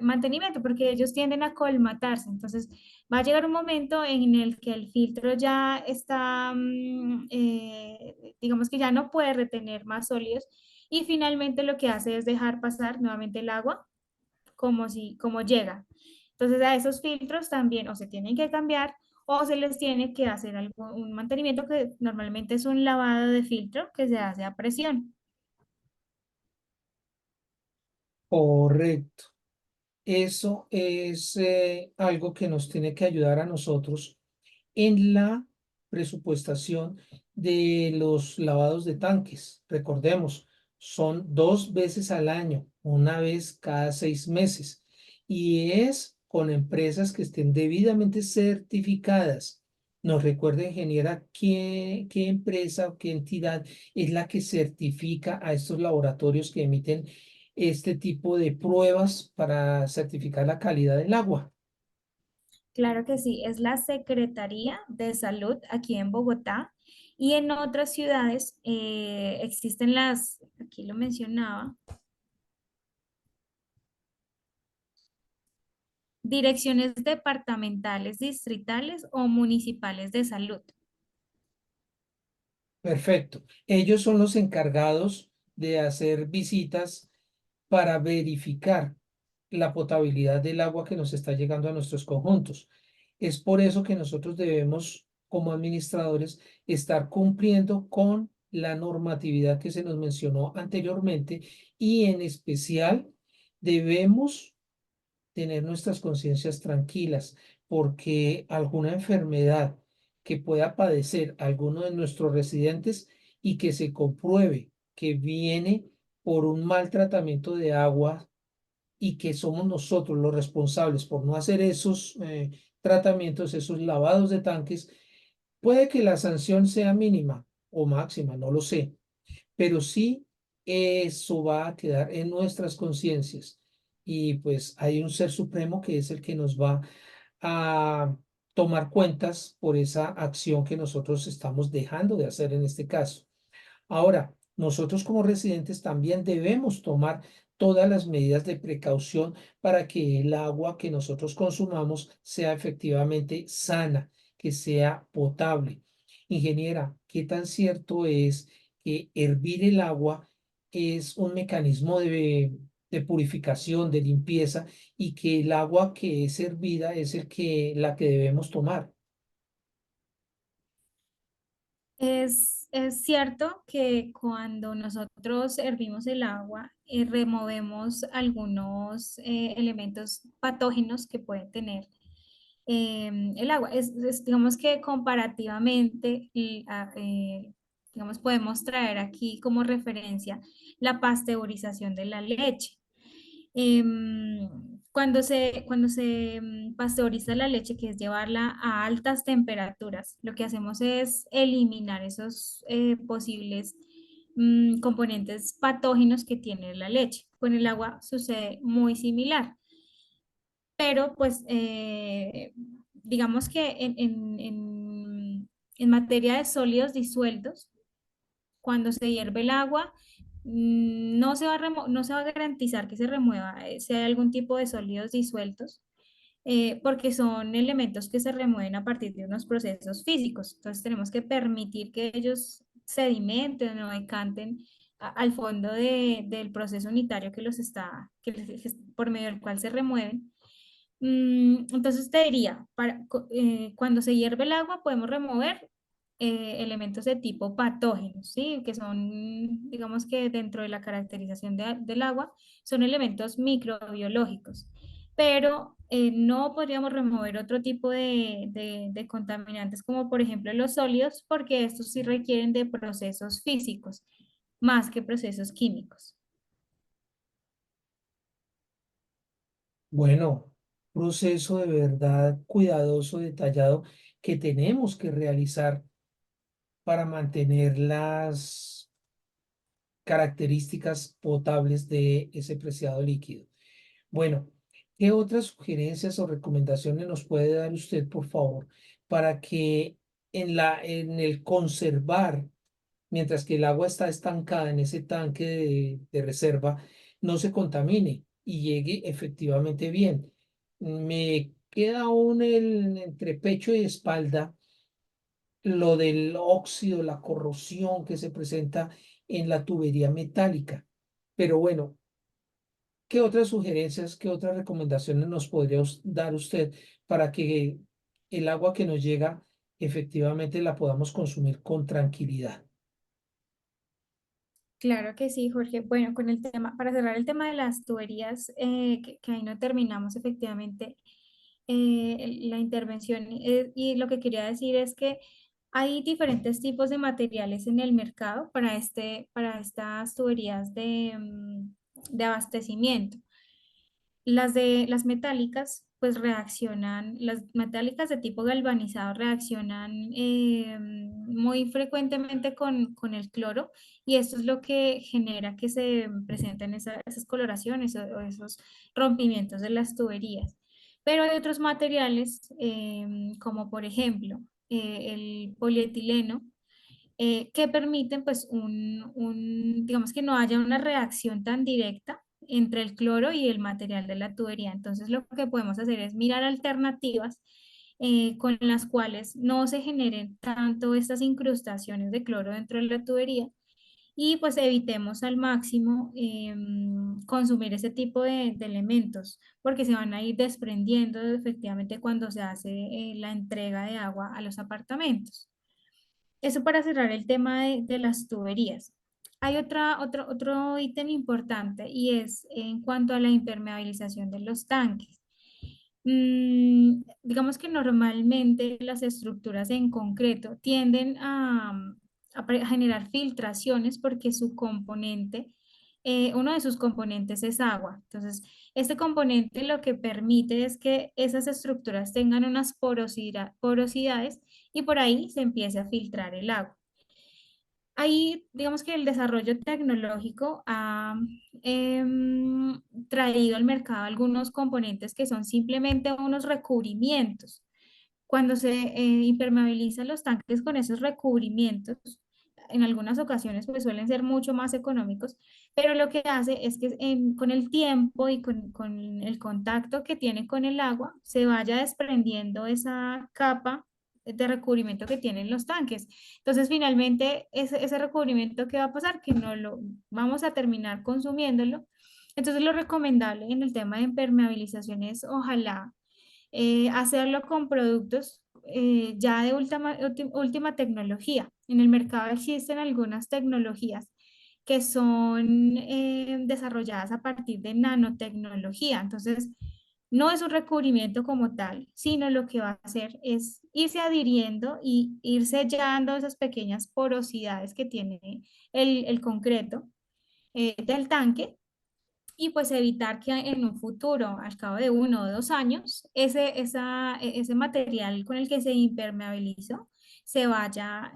mantenimiento porque ellos tienden a colmatarse. Entonces, va a llegar un momento en el que el filtro ya está, digamos que ya no puede retener más sólidos y finalmente lo que hace es dejar pasar nuevamente el agua como llega. Entonces, a esos filtros también o se tienen que cambiar o se les tiene que hacer un mantenimiento que normalmente es un lavado de filtro que se hace a presión.
Correcto. Eso es algo que nos tiene que ayudar a nosotros en la presupuestación de los lavados de tanques. Recordemos, son 2 veces al año, una vez cada 6 meses, y es con empresas que estén debidamente certificadas. Nos recuerda, ingeniera, qué empresa o qué entidad es la que certifica a estos laboratorios que emiten este tipo de pruebas para certificar la calidad del agua.
Claro que sí, es la Secretaría de Salud aquí en Bogotá y en otras ciudades existen aquí lo mencionaba, direcciones departamentales, distritales o municipales de salud.
Perfecto. Ellos son los encargados de hacer visitas para verificar la potabilidad del agua que nos está llegando a nuestros conjuntos. Es por eso que nosotros debemos, como administradores, estar cumpliendo con la normatividad que se nos mencionó anteriormente y en especial debemos tener nuestras conciencias tranquilas, porque alguna enfermedad que pueda padecer alguno de nuestros residentes y que se compruebe que viene por un mal tratamiento de agua y que somos nosotros los responsables por no hacer esos tratamientos, esos lavados de tanques, puede que la sanción sea mínima o máxima, no lo sé, pero sí eso va a quedar en nuestras conciencias. Y pues hay un ser supremo que es el que nos va a tomar cuentas por esa acción que nosotros estamos dejando de hacer en este caso. Ahora, nosotros como residentes también debemos tomar todas las medidas de precaución para que el agua que nosotros consumamos sea efectivamente sana, que sea potable. Ingeniera, ¿qué tan cierto es que hervir el agua es un mecanismo de purificación, de limpieza, y que el agua que es hervida es la que debemos tomar?
Es cierto que cuando nosotros hervimos el agua, removemos algunos elementos patógenos que puede tener el agua. Digamos que comparativamente, digamos, podemos traer aquí como referencia la pasteurización de la leche. Cuando se pasteuriza la leche, que es llevarla a altas temperaturas, lo que hacemos es eliminar esos posibles componentes patógenos que tiene la leche. Con el agua sucede muy similar, pero pues digamos que en materia de sólidos disueltos, cuando se hierve el agua, no se va a garantizar que se remueva si hay algún tipo de sólidos disueltos, porque son elementos que se remueven a partir de unos procesos físicos. Entonces tenemos que permitir que ellos sedimenten o decanten al fondo del proceso unitario que los está, por medio del cual se remueven. Entonces te diría, cuando se hierve el agua podemos remover elementos de tipo patógenos, ¿sí? Que son, digamos que dentro de la caracterización del agua, son elementos microbiológicos, pero no podríamos remover otro tipo de contaminantes como por ejemplo los sólidos, porque estos sí requieren de procesos físicos más que procesos químicos.
Bueno, proceso de verdad cuidadoso, detallado que tenemos que realizar para mantener las características potables de ese preciado líquido. Bueno, ¿qué otras sugerencias o recomendaciones nos puede dar usted, por favor, para que en el conservar, mientras que el agua está estancada en ese tanque de reserva, no se contamine y llegue efectivamente bien? Me queda aún entre pecho y espalda lo del óxido, la corrosión que se presenta en la tubería metálica. Pero bueno, ¿qué otras sugerencias, qué otras recomendaciones nos podría dar usted para que el agua que nos llega efectivamente la podamos consumir con tranquilidad?
Claro que sí, Jorge. Bueno, con el tema, para cerrar el tema de las tuberías, que ahí no terminamos efectivamente la intervención. Y lo que quería decir es que hay diferentes tipos de materiales en el mercado para estas tuberías de abastecimiento. Las metálicas, pues reaccionan, las metálicas de tipo galvanizado reaccionan muy frecuentemente con el cloro, y esto es lo que genera que se presenten esas coloraciones o esos rompimientos de las tuberías. Pero hay otros materiales, como por ejemplo el polietileno, que permiten pues digamos que no haya una reacción tan directa entre el cloro y el material de la tubería. Entonces lo que podemos hacer es mirar alternativas con las cuales no se generen tanto estas incrustaciones de cloro dentro de la tubería, y pues evitemos al máximo consumir ese tipo de elementos, porque se van a ir desprendiendo efectivamente cuando se hace la entrega de agua a los apartamentos. Eso para cerrar el tema de las tuberías. Hay otro ítem importante, y es en cuanto a la impermeabilización de los tanques. Digamos que normalmente las estructuras en concreto tienden a generar filtraciones porque su componente, uno de sus componentes es agua. Entonces, este componente lo que permite es que esas estructuras tengan unas porosidades, y por ahí se empiece a filtrar el agua. Ahí, digamos que el desarrollo tecnológico ha em, traído al mercado algunos componentes que son simplemente unos recubrimientos. Cuando se impermeabilizan los tanques con esos recubrimientos, en algunas ocasiones pues suelen ser mucho más económicos, pero lo que hace es que con el tiempo y con el contacto que tiene con el agua, se vaya desprendiendo esa capa de recubrimiento que tienen los tanques. Entonces, finalmente, ese recubrimiento, ¿qué va a pasar? Que no lo vamos a terminar consumiéndolo. Entonces, lo recomendable en el tema de impermeabilización es, ojalá, hacerlo con productos ya de última tecnología. En el mercado existen algunas tecnologías que son desarrolladas a partir de nanotecnología. Entonces, no es un recubrimiento como tal, sino lo que va a hacer es irse adhiriendo y ir sellando esas pequeñas porosidades que tiene el concreto del tanque, y pues evitar que en un futuro, al cabo de 1 o 2 años, ese material con el que se impermeabilizó se vaya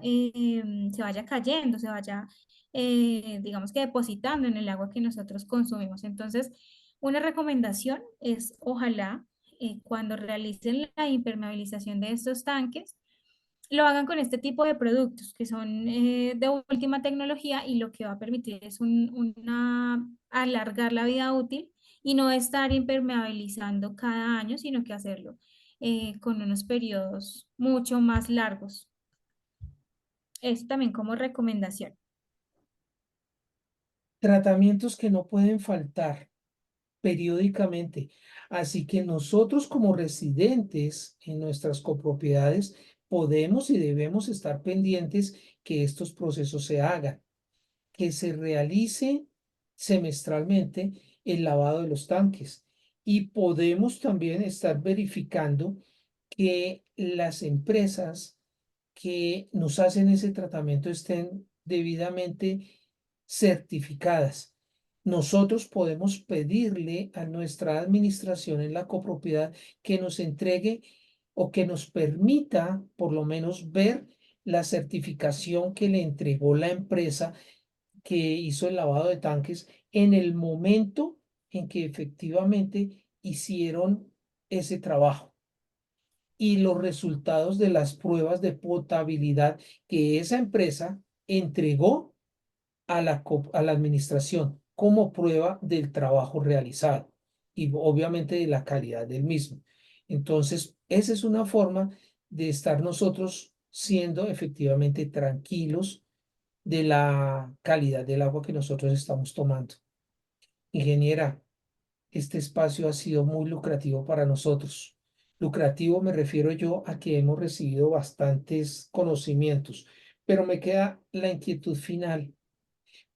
cayendo, se vaya, digamos que depositando en el agua que nosotros consumimos. Entonces, una recomendación es, ojalá, cuando realicen la impermeabilización de estos tanques, lo hagan con este tipo de productos que son de última tecnología, y lo que va a permitir es alargar la vida útil y no estar impermeabilizando cada año, sino que hacerlo con unos periodos mucho más largos. Esto también como recomendación.
tratamientos que no pueden faltar periódicamente. Así que nosotros como residentes en nuestras copropiedades podemos y debemos estar pendientes que estos procesos se hagan, que se realice semestralmente el lavado de los tanques y podemos también estar verificando que las empresas que nos hacen ese tratamiento estén debidamente certificadas. Nosotros podemos pedirle a nuestra administración en la copropiedad que nos entregue o que nos permita por lo menos ver la certificación que le entregó la empresa que hizo el lavado de tanques en el momento en que efectivamente hicieron ese trabajo y los resultados de las pruebas de potabilidad que esa empresa entregó a la administración como prueba del trabajo realizado y obviamente de la calidad del mismo. Entonces, esa es una forma de estar nosotros siendo efectivamente tranquilos de la calidad del agua que nosotros estamos tomando. Ingeniera, este espacio ha sido muy lucrativo para nosotros. Lucrativo me refiero yo a que hemos recibido bastantes conocimientos, pero me queda la inquietud final.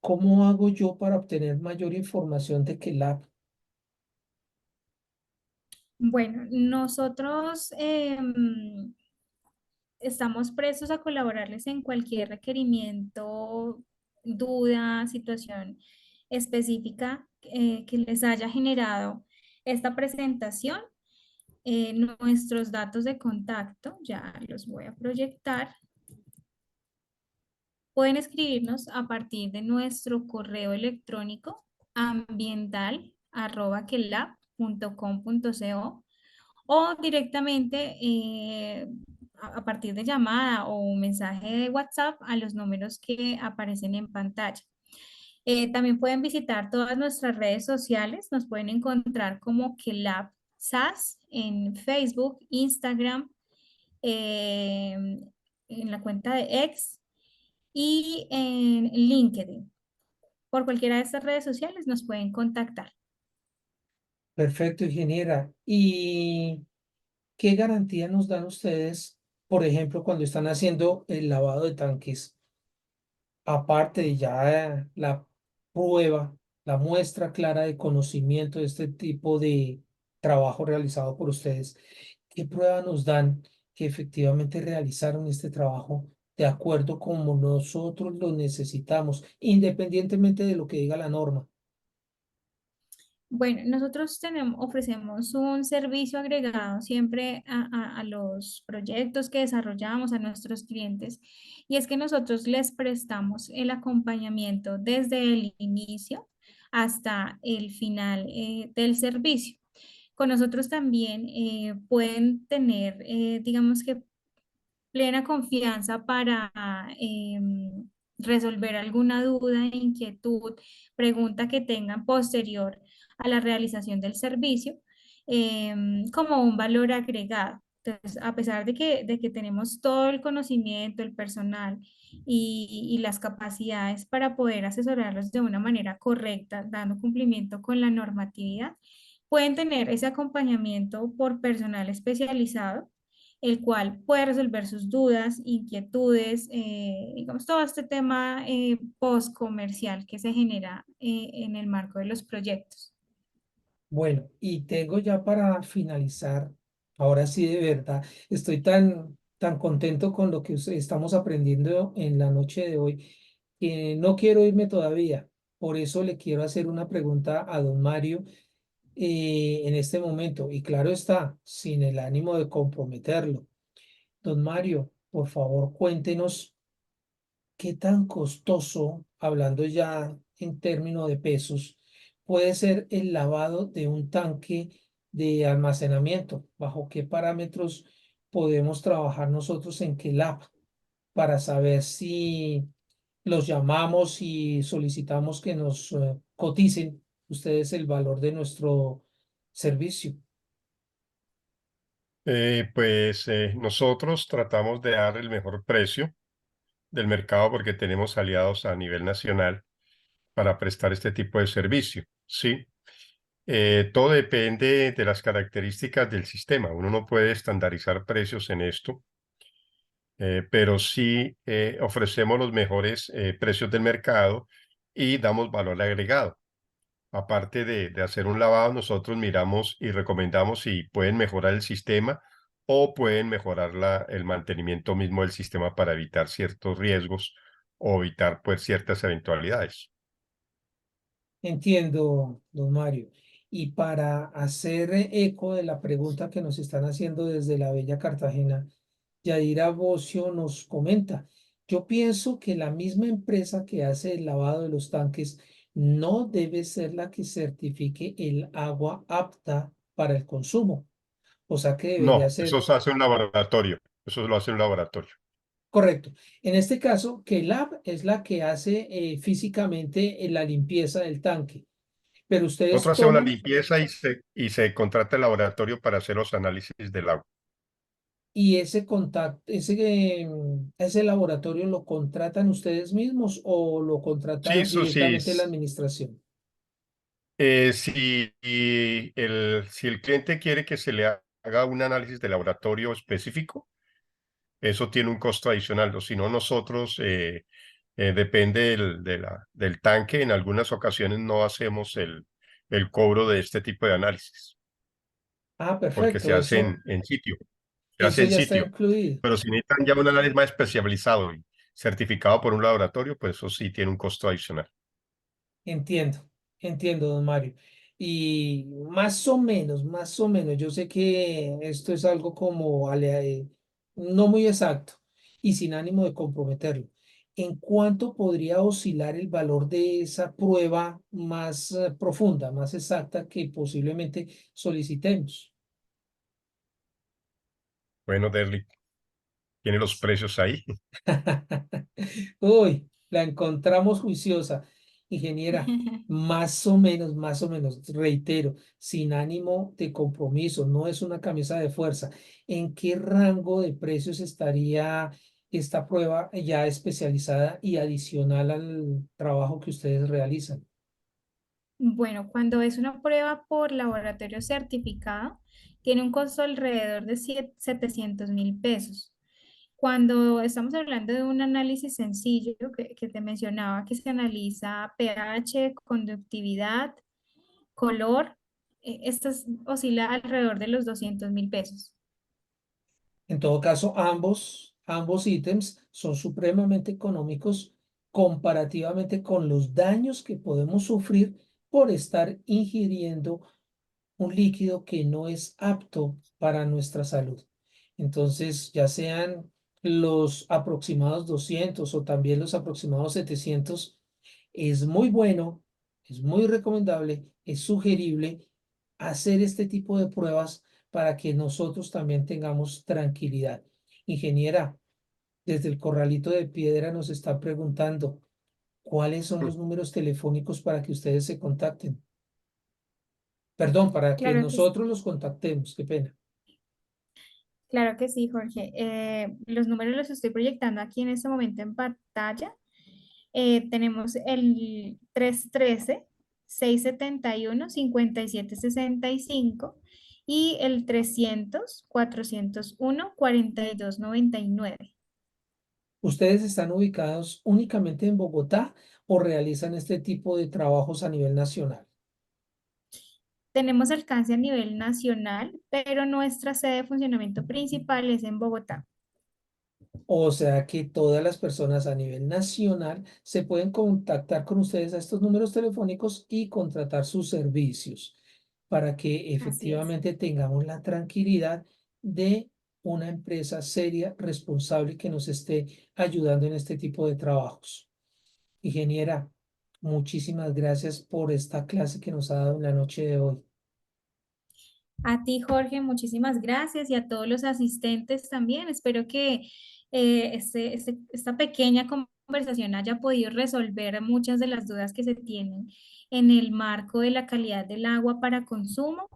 ¿Cómo hago yo para obtener mayor información de KELAP?
Bueno, nosotros estamos prestos a colaborarles en cualquier requerimiento, duda, situación específica que les haya generado esta presentación. Nuestros datos de contacto, ya los voy a proyectar. Pueden escribirnos a partir de nuestro correo electrónico ambiental@quelab.com.co o directamente a partir de llamada o un mensaje de WhatsApp a los números que aparecen en pantalla. También pueden visitar todas nuestras redes sociales, nos pueden encontrar como Quelab SAS en Facebook, Instagram, eh, en la cuenta de X y en LinkedIn. Por cualquiera de estas redes sociales nos pueden contactar.
Perfecto, ingeniera. ¿Y qué garantía nos dan ustedes, por ejemplo, cuando están haciendo el lavado de tanques? Aparte de ya la prueba, la muestra clara de conocimiento de este tipo de trabajo realizado por ustedes, ¿qué prueba nos dan que efectivamente realizaron este trabajo de acuerdo como nosotros lo necesitamos, independientemente de lo que diga la norma?
Bueno, nosotros ofrecemos un servicio agregado siempre a los proyectos que desarrollamos a nuestros clientes y es que nosotros les prestamos el acompañamiento desde el inicio hasta el final del servicio. Con nosotros también pueden tener, digamos que plena confianza para resolver alguna duda, inquietud, pregunta que tengan posterior a la realización del servicio, como un valor agregado. Entonces, a pesar de que tenemos todo el conocimiento, el personal y las capacidades para poder asesorarlos de una manera correcta, dando cumplimiento con la normatividad, pueden tener ese acompañamiento por personal especializado el cual puede resolver sus dudas, inquietudes, digamos, todo este tema post-comercial que se genera en el marco de los proyectos.
Bueno, y tengo ya para finalizar, ahora sí de verdad, estoy tan contento con lo que estamos aprendiendo en la noche de hoy, que no quiero irme todavía. Por eso le quiero hacer una pregunta a don Mario en este momento. Y claro está, sin el ánimo de comprometerlo. Don Mario, por favor, cuéntenos qué tan costoso, hablando ya en términos de pesos, puede ser el lavado de un tanque de almacenamiento. ¿Bajo qué parámetros podemos trabajar nosotros en KELAP para saber si los llamamos y solicitamos que nos coticen ustedes el valor de nuestro servicio?
Nosotros tratamos de dar el mejor precio del mercado porque tenemos aliados a nivel nacional para prestar este tipo de servicio, ¿sí? Todo depende de las características del sistema. Uno no puede estandarizar precios en esto, pero sí ofrecemos los mejores precios del mercado y damos valor agregado. Aparte de hacer un lavado, nosotros miramos y recomendamos si pueden mejorar el sistema o pueden mejorar el mantenimiento mismo del sistema para evitar ciertos riesgos o evitar pues ciertas eventualidades.
Entiendo, don Mario. Y para hacer eco de la pregunta que nos están haciendo desde la bella Cartagena, Yadira Bocio nos comenta, yo pienso que la misma empresa que hace el lavado de los tanques no debe ser la que certifique el agua apta para el consumo. O sea que debería
No, eso
ser
se hace en un laboratorio. Eso lo hace un laboratorio.
correcto. En este caso, que el lab es la que hace físicamente la limpieza del tanque, pero ustedes
Nosotros hacemos la
toman.
limpieza y se contrata el laboratorio para hacer los análisis del agua.
¿Y ese contacto, ese laboratorio lo contratan ustedes mismos o lo
Sí,
contrata
eso sí.
directamente la administración?
Si el cliente quiere que se le haga un análisis de laboratorio específico, eso tiene un costo adicional, o si no, nosotros, depende del tanque, en algunas ocasiones no hacemos el cobro de este tipo de análisis,
Ah,
porque se
perfecto,
hace en sitio, se hace
eso
en
ya está
sitio.
incluido.
Pero si necesitan ya un análisis más especializado y certificado por un laboratorio, pues eso sí tiene un costo adicional.
Entiendo, entiendo, don Mario. Y más o menos, yo sé que esto es algo como no muy exacto y sin ánimo de comprometerlo. ¿En cuánto podría oscilar el valor de esa prueba más profunda, más exacta que posiblemente solicitemos?
Bueno, Derly, tiene los precios ahí.
Uy, la encontramos juiciosa. Ingeniera, más o menos, reitero, sin ánimo de compromiso, no es una camisa de fuerza. ¿En qué rango de precios estaría esta prueba ya especializada y adicional al trabajo que ustedes realizan?
Bueno, cuando es una prueba por laboratorio certificado, tiene un costo alrededor de 700.000 pesos. Cuando estamos hablando de un análisis sencillo que te mencionaba, que se analiza pH, conductividad, color, esto oscila alrededor de los 200.000 pesos.
En todo caso, ambos ítems son supremamente económicos comparativamente con los daños que podemos sufrir por estar ingiriendo un líquido que no es apto para nuestra salud. Entonces, ya sean los aproximados 200 o también los aproximados 700, es muy bueno, es muy recomendable, es sugerible hacer este tipo de pruebas para que nosotros también tengamos tranquilidad. Ingeniera, desde el Corralito de Piedra nos está preguntando cuáles son los números telefónicos para que ustedes se contacten. Perdón, para que
Claro que sí.
nosotros los contactemos, qué pena.
Claro que sí, Jorge. Los números los estoy proyectando aquí en este momento en pantalla. Tenemos el 313-671-5765 y el 300-401-4299.
¿Ustedes están ubicados únicamente en Bogotá o realizan este tipo de trabajos a nivel nacional?
Tenemos alcance a nivel nacional, pero nuestra sede de funcionamiento principal es en Bogotá.
O sea que todas las personas a nivel nacional se pueden contactar con ustedes a estos números telefónicos y contratar sus servicios para que
Así es.
efectivamente tengamos la tranquilidad de una empresa seria, responsable que nos esté ayudando en este tipo de trabajos. Ingeniera, muchísimas gracias por esta clase que nos ha dado en la noche de hoy.
A ti, Jorge, muchísimas gracias y a todos los asistentes también. Espero que esta pequeña conversación haya podido resolver muchas de las dudas que se tienen en el marco de la calidad del agua para consumo.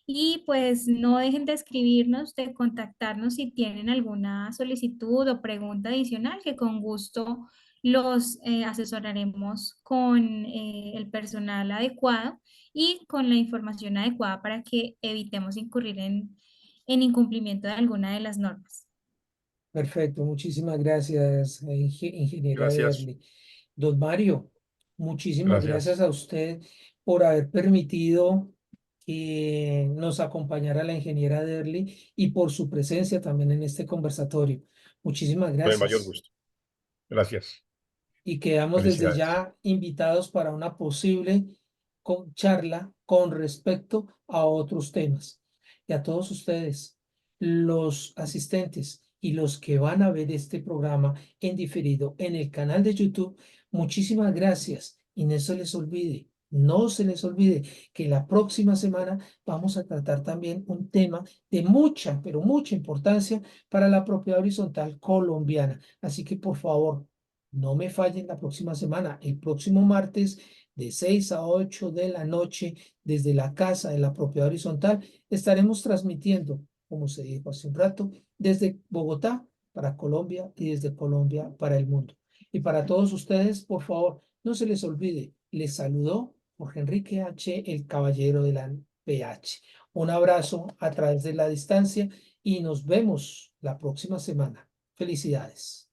Y pues no dejen de escribirnos, de contactarnos si tienen alguna solicitud o pregunta adicional, que con gusto los asesoraremos con el personal adecuado y con la información adecuada para que evitemos incurrir en incumplimiento de alguna de las normas.
Perfecto, muchísimas gracias, ingeniera
Gracias,
Derly. Don Mario, muchísimas gracias
gracias.
a usted por haber permitido que nos acompañara la ingeniera Derly y por su presencia también en este conversatorio. Muchísimas
Con el mayor
gracias.
gusto. Gracias.
Y quedamos desde
Felicidades.
ya invitados para una posible charla con respecto a otros temas. Y a todos ustedes, los asistentes y los que van a ver este programa en diferido en el canal de YouTube, muchísimas gracias. Y no se les olvide, no se les olvide que la próxima semana vamos a tratar también un tema de mucha, pero mucha importancia para la propiedad horizontal colombiana. Así que por favor, no me fallen la próxima semana, el próximo martes de 6 a 8 de la noche desde la Casa de la Propiedad Horizontal estaremos transmitiendo, como se dijo hace un rato, desde Bogotá para Colombia y desde Colombia para el mundo. Y para todos ustedes, por favor, no se les olvide, les saludó Jorge Enrique H., el caballero de la PH. Un abrazo a través de la distancia y nos vemos la próxima semana. Felicidades.